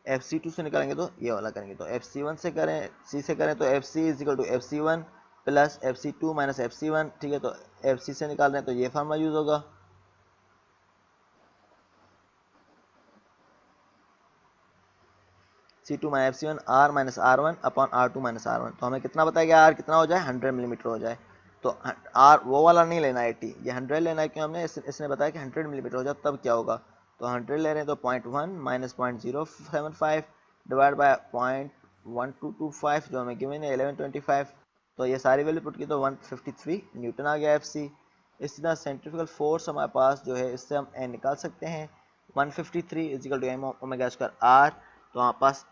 S2: FC2 से निकालेंगे तो ये वाला करेंगे। तो FC1 से करें, C से करें तो FC is equal to FC1 plus FC2 minus FC1। ठीक है, तो FC से निकाल रहे हैं तो ये फार्मूला यूज होगा। C2 minus FC1 R minus R1 upon R2 minus R1, तो हमें कितना बताया गया, R कितना हो जाए, 100 मिलीमीटर हो जाए। तो R वो वाला नहीं लेना है, 80, ये 100 लेना है, क्यों हमने इसने बताया कि 100 मिलीमीटर हो जाए तब क्या होगा। तो 100 ले रहे हैं तो 0.1 माइनस 0.075 डिवाइड बाय 0.1225 जो हमें गिवन है 1125, तो ये सारी वैल्यू पुट की तो 153 न्यूटन आ गया FC। इसी तरह सेंट्रीफ्यूगल फोर्स हमारे पास जो है, इससे हम n निकाल सकते हैं, 153 is equal to m omega square r। तो हमारे पास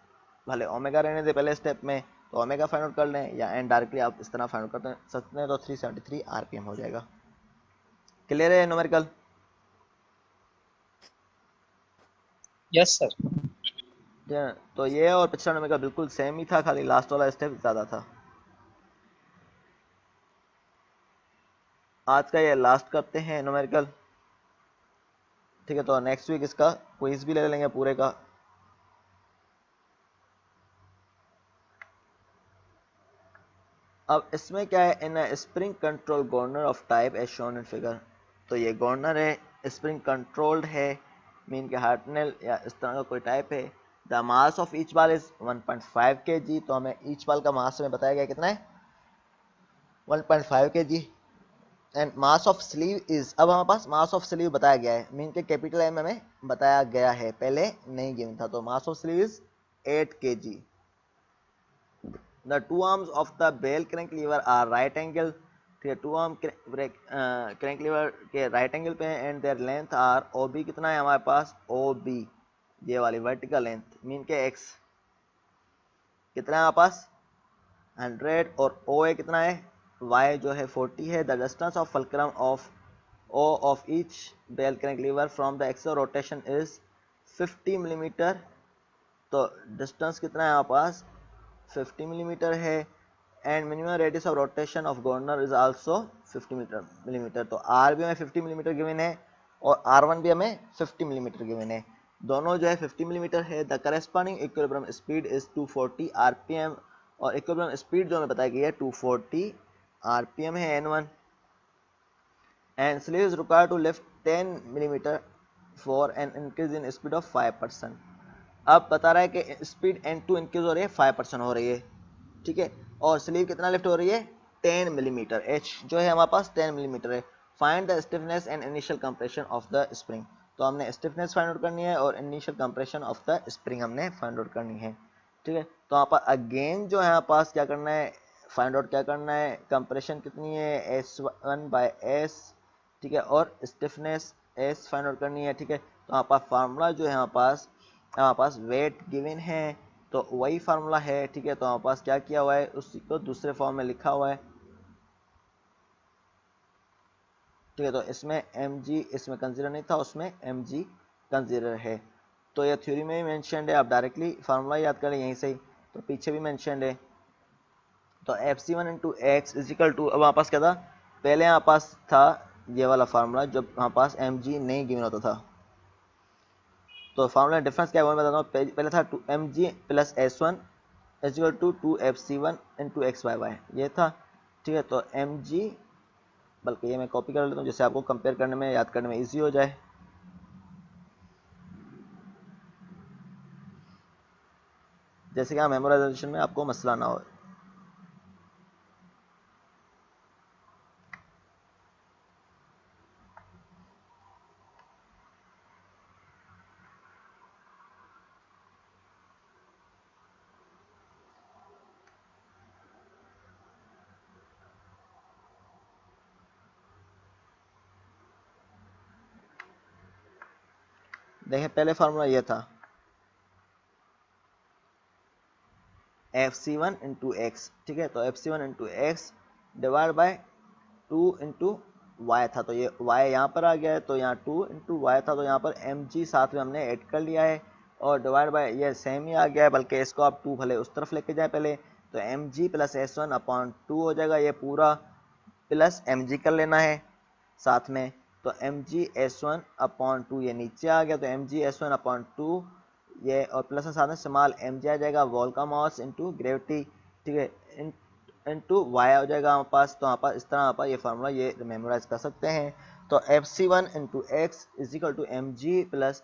S2: भले ओमेगा रहने दे पहले स्टेप में, तो ओमेगा फाइंड आउट कर लें, या एन डायरेक्टली आप इस तरह फाइंड आउट कर सकते हैं, तो 373 RPM हो जाएगा। क्लियर है न्यूमेरिकल?
S4: Yes sir.
S2: तो ये और पिछला न्यूमेरिकल बिल्कुल सेम ही था, खाली लास्ट वाला स्टेप ज़्यादा था। आज का ये लास्ट करते हैं न्यूमेरिकल। ठीक है, तो नेक्स्ट वीक इसका क्विज भी ले लेंगे पूरे का। अब इसमें क्या है, in spring control governor of type as shown in figure, तो ये गवर्नर है, स्प्रिंग कंट्रोल्ड है, मीन के हार्टनेल या इस तरह का कोई टाइप है। The mass of each ball is 1.5 kg, तो हमें ईच बाल का मास में बताया गया कितना है, 1.5 kg। And mass of sleeve is, अब हमारे पास मास ऑफ स्लीव बताया गया है, मीन के कैपिटल M हमें बताया गया है, पहले नहीं गिवन था। तो mass of sleeve is 8 kg। The two arms of the bell crank lever are right angle, ठीक है, टू आर्म क्रैंक लीवर के राइट एंगल पे हैं, and their length are OB कितना है हमारे पास, OB ये वाली वर्टिकल लेंथ, मीन के X कितना है हमारे पास 100, और OA कितना है, Y जो है 40 है। The distance of fulcrum of O of each bell crank lever from the axis rotation is 50 millimetre, तो डिस्टेंस कितना है हमारे पास 50 मिलीमीटर है। And minimum radius of rotation of governor is also 50 millimetre, तो R भी हमें 50 मिलीमीटर गिवन है और R1 भी हमें 50 मिलीमीटर गिवन है, दोनों जो है 50 मिलीमीटर है। The corresponding equilibrium speed is 240 RPM, और इक्विलिब्रियम स्पीड जो हमें बताई गई है 240 RPM है N1। And sleeve is required to lift 10 millimetre for an increase in speed of 5%। अब बता रहा है कि स्पीड N2 इंक्रीज हो रही है 5% हो रही है, ठीक है। और स्लीव कितना लिफ्ट हो रही है 10 मिलीमीटर, एच जो है हमारे पास 10 मिलीमीटर है। Find the stiffness and initial compression of the spring, तो हमने स्टिफनेस फाइंड आउट करनी है और initial compression of the spring हमने फाइंड आउट करनी है। ठीक है, तो यहाँ पर अगेन जो है हमारे पास क्या करना है, फाइंड आउट क्या करना है, कंप्रेशन कितनी है S1/S, ठीक है, और स्टिफनेस S फाइंड आउट करनी है। ठीक है, तो यहाँ पर फार्मूला जो है हमारे पास वेट गिवन है तो वही फार्मूला है। ठीक है, तो हमारे पास क्या किया हुआ है, उसी को दूसरे फॉर्म में लिखा हुआ है। ठीक है, तो इसमें mg इसमें कंसीडर नहीं था, उसमें mg कंसीडर है। तो ये थ्योरी में भी मेंशन्ड है, आप डायरेक्टली फार्मूला याद करें यहीं से ही, तो पीछे भी मेंशन्ड है। तो fc1 into x is equal to, अब हमारे पास क्या था, पहले हमारे पास था ये वाला फार्मूला जब हमारे पास mg नहीं गिवन होता था। तो फार्मूला डिफरेंस क्या है वो मैं बताता हूँ। पहले था mg plus s1 is equal to 2fc1 into x y y, ये था। ठीक है, तो mg, बल्कि ये मैं कॉपी कर लेता हूँ जिससे आपको कंपेयर करने में याद करने में इजी हो जाए। जैसे कि मेमोराइजेशन में आपको मसला ना हो। देखें पहले फार्मूला ये था fc1 इंटू एक्स। ठीक है, तो fc1 into x divide by 2 into y था, तो ये y यहाँ पर आ गया है, तो यहाँ 2 इंटू वाई था, तो यहाँ पर mg साथ में हमने ऐड कर लिया है और डिवाइड बाय ये सेम ही आ गया है, बल्कि इसको आप 2 भले उस तरफ लेके जाए पहले, तो mg प्लस s1 अपॉन 2 हो जाएगा, ये पूरा प्लस mg कर लेना है साथ में, तो mg s1 अपॉन 2 ये नीचे आ गया, तो mg s1 अपॉन 2 ये, और प्लस में साथ में स्मॉल mg आ जाएगा, वॉल का मास इंटू ग्रेविटी। ठीक है, इंटू वाई हो जाएगा हमारे पास। तो हमारे पास इस तरह हमारे पास ये फार्मूला ये मेमोराइज कर सकते हैं। तो fc1 into x is equal to mg plus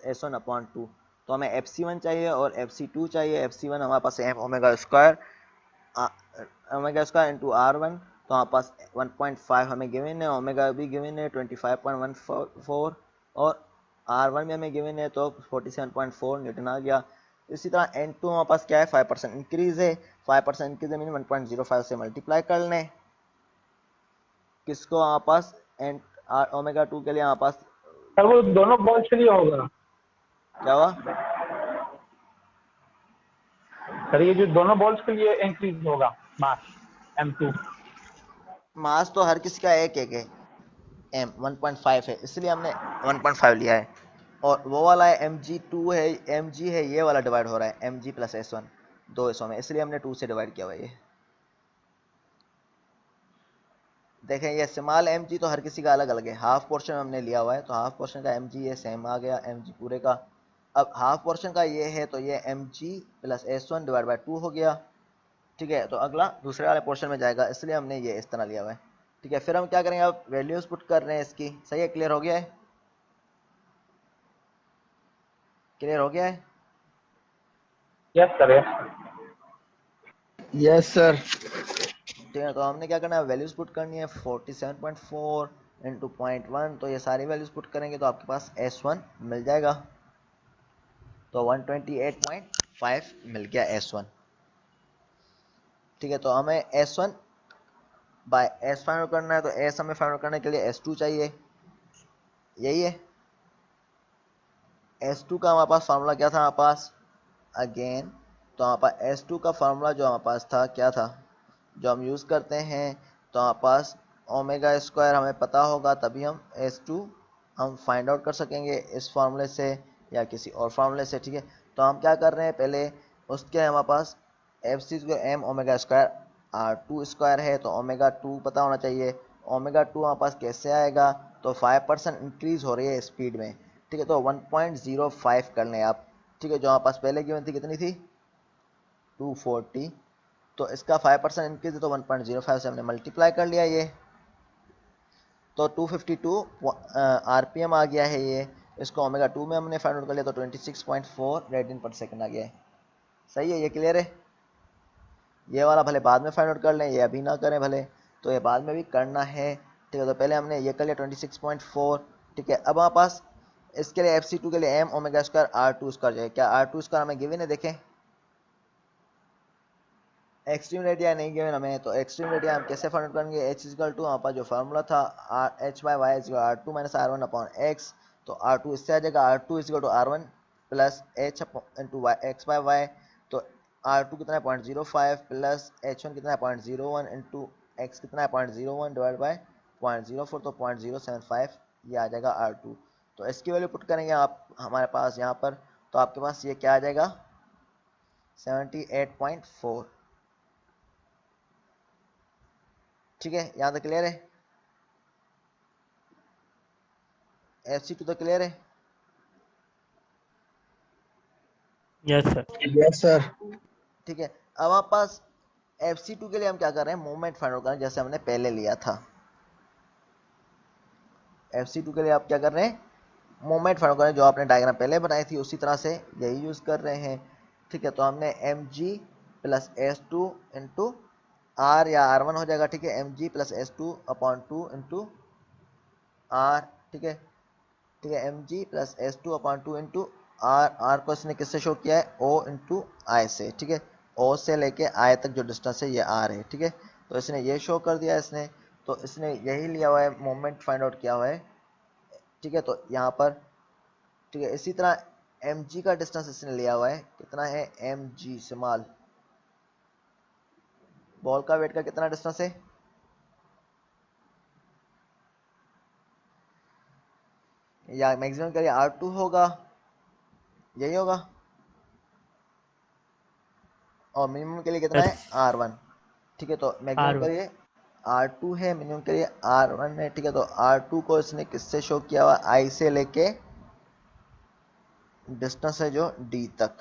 S2: s1 upon 2, तो हमें fc1 चाहिए और fc2 चाहिए। fc1 हमारे पास है ओमेगा स्क्वायर इंटू r1, तो हमारे पास 1.5 हमें गिवन है, ओमेगा भी गिवन है 25.14 और R1 में हमें गिवन है तो 47.4 न्यूटन आ गया। इसी तरह N2 हमारे पास क्या है 5% इंक्रीज है, 5% इंक्रीज है मीन 1.05 से मल्टीप्लाई कर लें किसको हमारे पास ओमेगा 2 के लिए हमारे पास
S6: सर वो दोनों बॉल्स के लिए होगा।
S2: क्या हुआ
S6: सर ये जो दोनों बॉल्स के लिए इंक्रीज होगा मास M2।
S2: मास तो हर किसी का एक एक है, m 1.5 है इसलिए हमने 1.5 लिया है, और वो वाला है mg2 है, mg है ये वाला डिवाइड हो रहा है mg प्लस s1 दो हिस्सों में, इसलिए हमने 2 से डिवाइड किया हुआ है। ये देखें ये स्मॉल mg तो हर किसी का अलग अलग है, हाफ पोर्शन हमने लिया हुआ है तो हाफ पोर्शन का mg ये सेम आ गया mg पूरे का। अब हाफ पोर्शन का ये है तो ये mg plus s1 divide by 2 हो गया। ठीक है, तो अगला दूसरे वाले पोर्शन में जाएगा इसलिए हमने ये इस तरह लिया हुआ है। ठीक है, फिर हम क्या करेंगे, अब वैल्यूज पुट कर रहे हैं इसकी, सही है, क्लियर हो गया है, क्लियर हो गया है।
S6: Yes sir
S1: yes sir.
S2: ठीक है, तो हमने क्या करना है, वैल्यूज पुट करनी है 47.4 इंटू 0.1, तो ये सारी वैल्यूज पुट करेंगे तो आपके पास S1 मिल जाएगा, तो 128.5 मिल गया S1। ठीक है, तो हमें S1 bye S find out करना है, तो S हमें फाइंड आउट करने के लिए S2 चाहिए, यही है। S2 का हमारे पास फार्मूला क्या था हमारे पास अगेन, तो हमारे पास S2 का फार्मूला जो हमारे पास था क्या था, जो हम यूज़ करते हैं, तो हमारे पास ओमेगा स्क्वायर हमें पता होगा तभी हम S2 हम फाइंड आउट कर सकेंगे इस फार्मूले से या किसी और फार्मूले से। ठीक है, तो हम क्या कर रहे हैं, पहले उसके हमारे पास FC square m omega square R2 square है, तो ओमेगा 2 पता होना चाहिए। ओमेगा 2 हमारे पास कैसे आएगा, तो 5% इंक्रीज हो रही है स्पीड में। ठीक है, तो 1.05 कर लें आप। ठीक है, जो हमारे पास पहले गिवन थी कितनी थी 240, तो इसका 5% इंक्रीज है तो 1.05 से हमने मल्टीप्लाई कर लिया ये, तो 252 आरपीएम आ गया है ये। इसको ओमेगा 2 में हमने फाइंड आउट कर लिया तो 26.4 रेडियन पर सेकंड आ गया है। सही है, ये क्लियर है। ये वाला भले बाद में फाइंड आउट कर लें, ये अभी ना करें भले, तो ये बाद में भी करना है, ठीक है। तो पहले हमने ये कर लिया 26.4, ठीक है। अब हमारे पास इसके लिए FC2 के लिए m omega square R2 square जाएगा। क्या R2 स्क्वायर हमें गिवन है? देखें एक्सट्रीम रेडिया नहीं गिवन हमें, तो एक्सट्रीम रेडिया हम कैसे फाइंड आउट करेंगे? h इक्वल टू हमारे पास जो फार्मूला था h/y equal R2 minus R1 upon x, तो R2 इससे आ जाएगा, R2 equal to R1 plus h into x/y, तो R2 कितना है 0.05 प्लस H1 कितना है 0.01 इंटू x कितना है 0.01 डिवाइड बाय 0.04, तो 0.075 ये आ जाएगा R2। तो इसकी वैल्यू पुट करेंगे आप हमारे पास यहाँ पर, तो आपके पास ये क्या आ जाएगा 78.4, ठीक है। यहाँ तक क्लियर है? FC2 तो क्लियर है?
S3: Yes sir.
S1: Yes sir.
S2: ठीक है। अब हमारे पास FC2 के लिए हम क्या कर रहे हैं? मोमेंट फाइंड आउट कर रहे हैं, जैसे हमने पहले लिया था। FC2 के लिए आप क्या कर रहे हैं? मोमेंट फाइंड आउट कर रहे हैं, जो आपने डायग्राम पहले बनाई थी उसी तरह से यही यूज़ कर रहे हैं, ठीक है। तो हमने mg plus S2 into R या R1 हो जाएगा, ठीक है। mg plus S2 upon 2 into R, ठीक है, ठीक है। mg plus S2 upon 2 into R को इसने किससे शो किया है? O इंटू I से, ठीक है। O से लेके I तक जो डिस्टेंस है ये R है, ठीक है। तो इसने ये शो कर दिया इसने, तो इसने यही लिया हुआ है, मोमेंट फाइंड आउट किया हुआ है, ठीक है। तो यहाँ पर, ठीक है, इसी तरह mg का डिस्टेंस इसने लिया हुआ है, कितना है mg स्मॉल बॉल का वेट का कितना डिस्टेंस है? या मैक्सिमम करिए R2 होगा, यही होगा, और मिनिमम के लिए कितना है? R1, ठीक है। तो मैक्सिमम
S3: R1
S2: करिए R2 है, मिनिमम करिए R1 है, ठीक है। तो R2 को इसने किससे शो किया हुआ? I से लेके डिस्टेंस है जो D तक,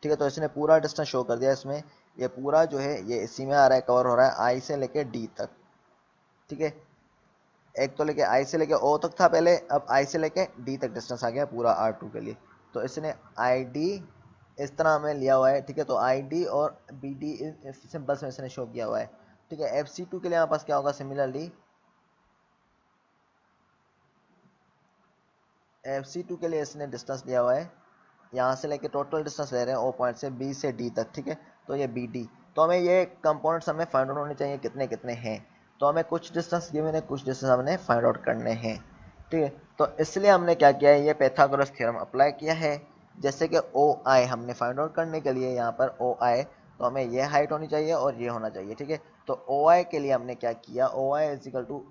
S2: ठीक है। तो इसने पूरा डिस्टेंस शो कर दिया इसमें, ये पूरा जो है ये इसी में आ रहा है, कवर हो रहा है I से लेके D तक, ठीक है। एक तो लेके I से लेके O तक था पहले, अब I से लेके D तक डिस्टेंस आ गया पूरा R2 के लिए। तो इसने ID इस तरह हमें लिया हुआ है, ठीक है। तो ID और BD सिंपल्स में इसने शो किया हुआ है, ठीक है। FC2 के लिए हमारे पास क्या होगा? सिमिलरली FC2 के लिए इसने डिस्टेंस लिया हुआ है, यहाँ से लेके टोटल डिस्टेंस ले रहे हैं O पॉइंट से B से D तक, ठीक है। तो ये BD, तो हमें ये कंपोनेंट्स हमें फाइंड आउट होने चाहिए कितने कितने हैं, तो हमें कुछ डिस्टेंस गिवन है, कुछ डिस्टेंस हमने फाइंड आउट करने हैं, ठीक है। तो इसलिए हमने क्या किया है? ये पाइथागोरस थ्योरम अप्लाई किया है। जैसे कि OI हमने फाइंड आउट करने के लिए यहाँ पर OI, तो हमें ये हाइट होनी चाहिए और ये होना चाहिए, ठीक है। तो OI के लिए हमने क्या किया? OI is equal to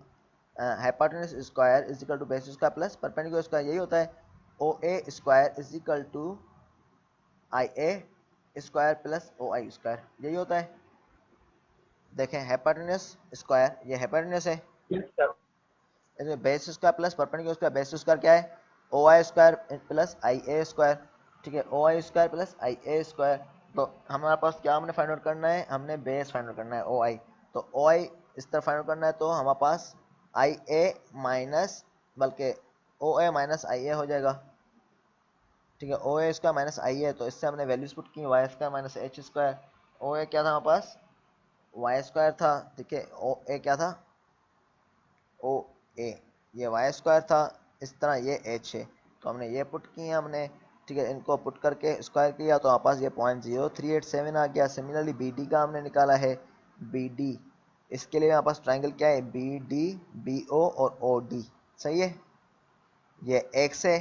S2: hypotenuse square is equal to base square plus perpendicular square, यही होता है। OA square is equal to IA square plus OI square, यही होता है। देखें हाइपोटेन्यूज स्क्वायर, ये हाइपोटेन्यूज है,
S6: यस सर।
S2: इसमें base square plus perpendicular square, base square क्या है? OI square plus IA square, ठीक है। OI square plus IA square, तो हमारे पास क्या हमने फाइंड आउट करना है? हमने बेस फाइंड आउट करना है OI, तो OI इस तरह फाइंड आउट करना है, तो हमारे पास IA माइनस, बल्कि OA माइनस IA हो जाएगा, ठीक है। OA स्क्वायर माइनस IA, तो इससे हमने वैल्यूज पुट की, y square minus H square. OA क्या था हमारे पास? वाई स्क्वायर था, ठीक है। OA क्या था? OA ये वाई स्क्वायर था, इस तरह ये H है, तो हमने ये पुट किया हमने, ठीक है। इनको पुट करके स्क्वायर किया तो हमारे पास ये 0.0387 आ गया। सिमिलरली BD का हमने निकाला है, BD इसके लिए हमारे पास ट्राइंगल क्या है? BD BO और OD, सही है। ये X है,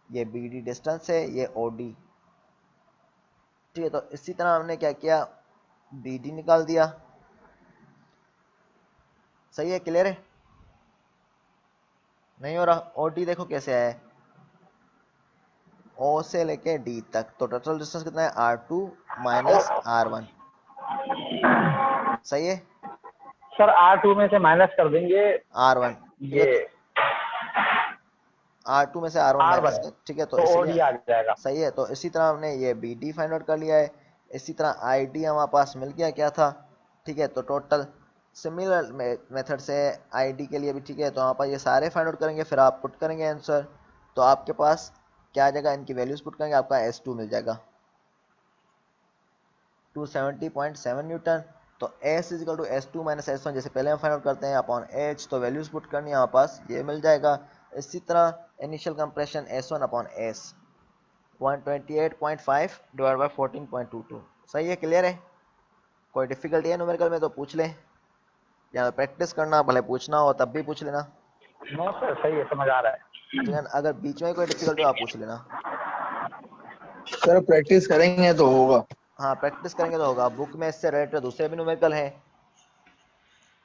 S2: ये BD डिस्टेंस है, ये OD, ठीक है। तो इसी तरह हमने क्या किया? BD निकाल दिया, सही है, क्लियर है? नहीं हो रहा? OD देखो कैसे है, O से लेके D तक, तो टोटल डिस्टेंस कितना है? R2 माइनस R1, सही है।
S6: सर R2 में से माइनस कर देंगे
S2: R1,
S6: ये
S2: R2 में से R1 माइनस
S6: R1,
S2: कर, ठीक है। तो
S6: तो
S2: इसलिए
S6: OD आ जाएगा।
S2: सही है। तो इसी तरह हमने ये BD फाइंड आउट कर लिया है, इसी तरह ID हमारे पास मिल गया क्या था, ठीक है। तो टोटल सिमिलर मेथड से ID के लिए भी, ठीक है। तो वहाँ पर ये सारे फाइंड आउट करेंगे, फिर आप पुट करेंगे आंसर, तो आपके पास क्या आ जाएगा? इनकी वैल्यूज पुट करेंगे, आपका S2 मिल जाएगा। 270.7 न्यूटन। तो S is equal to S2 minus S1 जैसे पहले हम फाइंड आउट करते हैं अपॉन H, तो वैल्यूज पुट करनी है हमारे पास, ये मिल जाएगा। इसी तरह initial compression S1 upon S 128.5 divide by 14.22। सही है, क्लियर है? कोई डिफिकल्टी है न्यूमेरिकल में तो पूछ लें, या प्रैक्टिस करना भले पूछना हो तब भी पूछ लेना।
S6: नो सर, सही है, समझ आ रहा है।
S2: ठीक है, अगर बीच में कोई डिफिकल्टी हो आप पूछ लेना।
S1: सर प्रैक्टिस करेंगे तो होगा।
S2: हाँ, प्रैक्टिस करेंगे तो होगा। बुक में इससे रिलेटेड दूसरे भी न्यूमेरिकल हैं,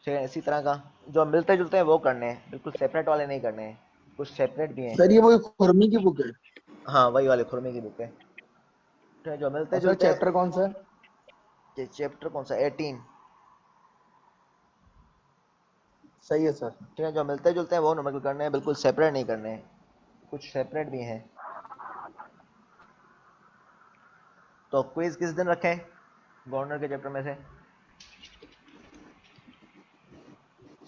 S2: ठीक है, इसी तरह का जो मिलते जुलते हैं वो करने हैं, बिल्कुल सेपरेट वाले नहीं करने हैं, कुछ सेपरेट भी हैं।
S1: सर ये वही खुरमी की बुक है?
S2: हाँ, वही वाले खुरमी की बुक है, ठीक है, जो मिलते
S1: और सर
S2: जुलते हैं।
S1: चैप्टर कौन सा है?
S2: ये चैप्टर कौन सा? 18।
S1: सही है सर।
S2: ठीक है, जो मिलते जुलते हैं वो न्यूमेरिकल करने हैं, बिल्कुल सेपरेट नहीं करने हैं, कुछ सेपरेट भी हैं। तो क्विज किस दिन रखें गवर्नर के चैप्टर में से?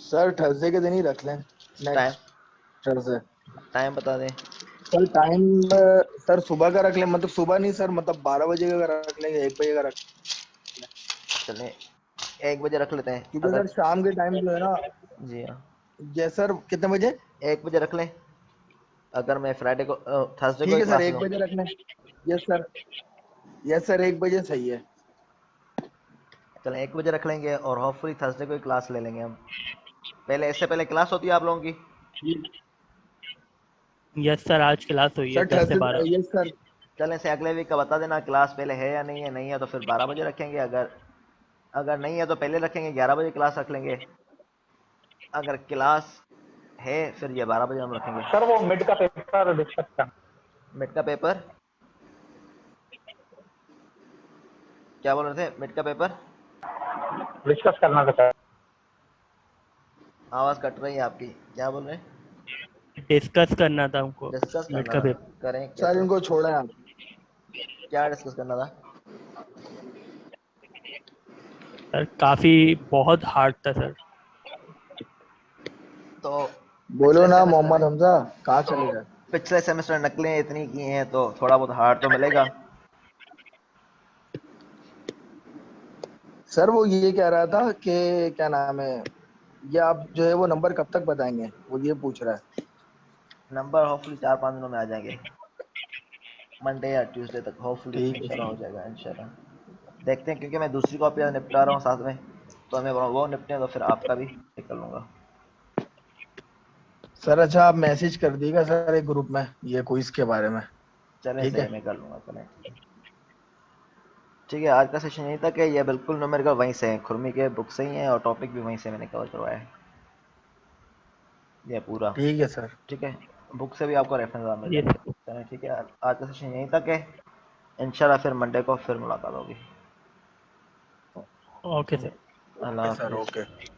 S1: सर थर्सडे के दिन ही रख लें,
S2: टाइम
S1: नेक्स्ट थर्सडे।
S2: टाइम बता दें।
S1: सर टाइम सर सुबह का रख लें, मतलब सुबह नहीं सर, मतलब 12 बजे का रख लेंगे, 1 बजे का रख,
S2: चलें 1 बजे रख लेते हैं।
S1: क्योंकि
S2: अगर
S1: सर शाम के टाइम जो है ना।
S2: जी हाँ,
S1: जय सर कितने बजे?
S2: 1 बजे रख लें। अगर मैं फ्राइडे को थर्सडे को
S1: ठीक
S2: ही
S1: है सर,
S2: क्लासेस
S1: 1
S2: हो।
S1: बजे रख लें। यस सर, यस सर, 1 बजे सही है।
S2: चलें 1 बजे रख लेंगे और होपफुली थर्सडे को ही क्लास ले लेंगे हम। पहले, इससे पहले क्लास होती है आप लोगों की?
S3: यस सर, आज क्लास हुई है
S1: सर
S3: 10 से
S1: थर्सडे,
S3: 12।
S1: Yes sir.
S2: चलें से अगले वीक का बता देना क्लास पहले है या नहीं है, नहीं है तो फिर 12 बजे रखेंगे। अगर अगर नहीं है तो पहले रखेंगे, 11 बजे क्लास रख लेंगे। अगर क्लास है फिर ये 12 बजे हम रखेंगे।
S6: सर वो मिड का पेपर डिस्कस करना,
S2: मिड का पेपर क्या बोल रहे थे? मिड का पेपर
S6: डिस्कस करना था सर।
S2: आवाज़ कट रही है आपकी, क्या बोल रहे हैं?
S3: डिस्कस करना था हमको
S2: डिस्कस
S3: मिड
S2: करना
S3: का
S2: था,
S3: पेपर।
S2: करें
S1: सर
S2: कैसे?
S1: इनको छोड़ा है आप।
S2: क्या डिस्कस करना था?
S3: सर काफी बहुत हार्ड था सर।
S2: तो
S1: बोलो
S2: पिछले
S1: ना
S2: सेमेस्टर
S1: मोहम्मद
S2: में
S1: हमजा, कहाँ
S2: तो
S1: चले गए?
S2: पिछले सेमेस्टर नकलें इतनी की हैं तो थोड़ा बहुत हार्ड तो मिलेगा।
S1: सर वो ये कह रहा था कि क्या नाम है, ये आप जो है वो नंबर कब तक बताएंगे, वो ये पूछ रहा है।
S2: नंबर होपफुली 4-5 दिनों में आ जाएंगे, मंडे या ट्यूसडे तक होपफुली
S1: ठीक है
S2: इंशाल्लाह हो
S1: सर।
S2: जाएगा इंशाल्लाह। देखते हैं, क्योंकि मैं दूसरी कॉपी निपटा रहा हूँ साथ में, तो हमें वो निपटे तो फिर आपका भी कर लूँगा।
S1: सर अच्छा आप मैसेज कर दीजिएगा सर एक ग्रुप में ये क्विज के बारे में।
S2: चलें
S1: ठीक
S2: सही,
S1: है।
S2: मैं कर लूँगा, चलें ठीक है। आज का सेशन यहीं तक है, ये बिल्कुल न्यूमेरिकल वहीं से है, खुरमी के बुक से ही है और टॉपिक भी वहीं से मैंने कवर करवाया है ये पूरा।
S1: ठीक है सर।
S2: ठीक है, बुक से भी आपको रेफरेंस मिल
S3: ये
S2: जाएंगे। चलें ठीक है, आज का सेशन यहीं तक है, इंशाल्लाह फिर मंडे को फिर मुलाकात होगी।
S3: Okay sir.
S2: अल्लाह
S1: सर
S2: हाफिज़।
S1: ओके।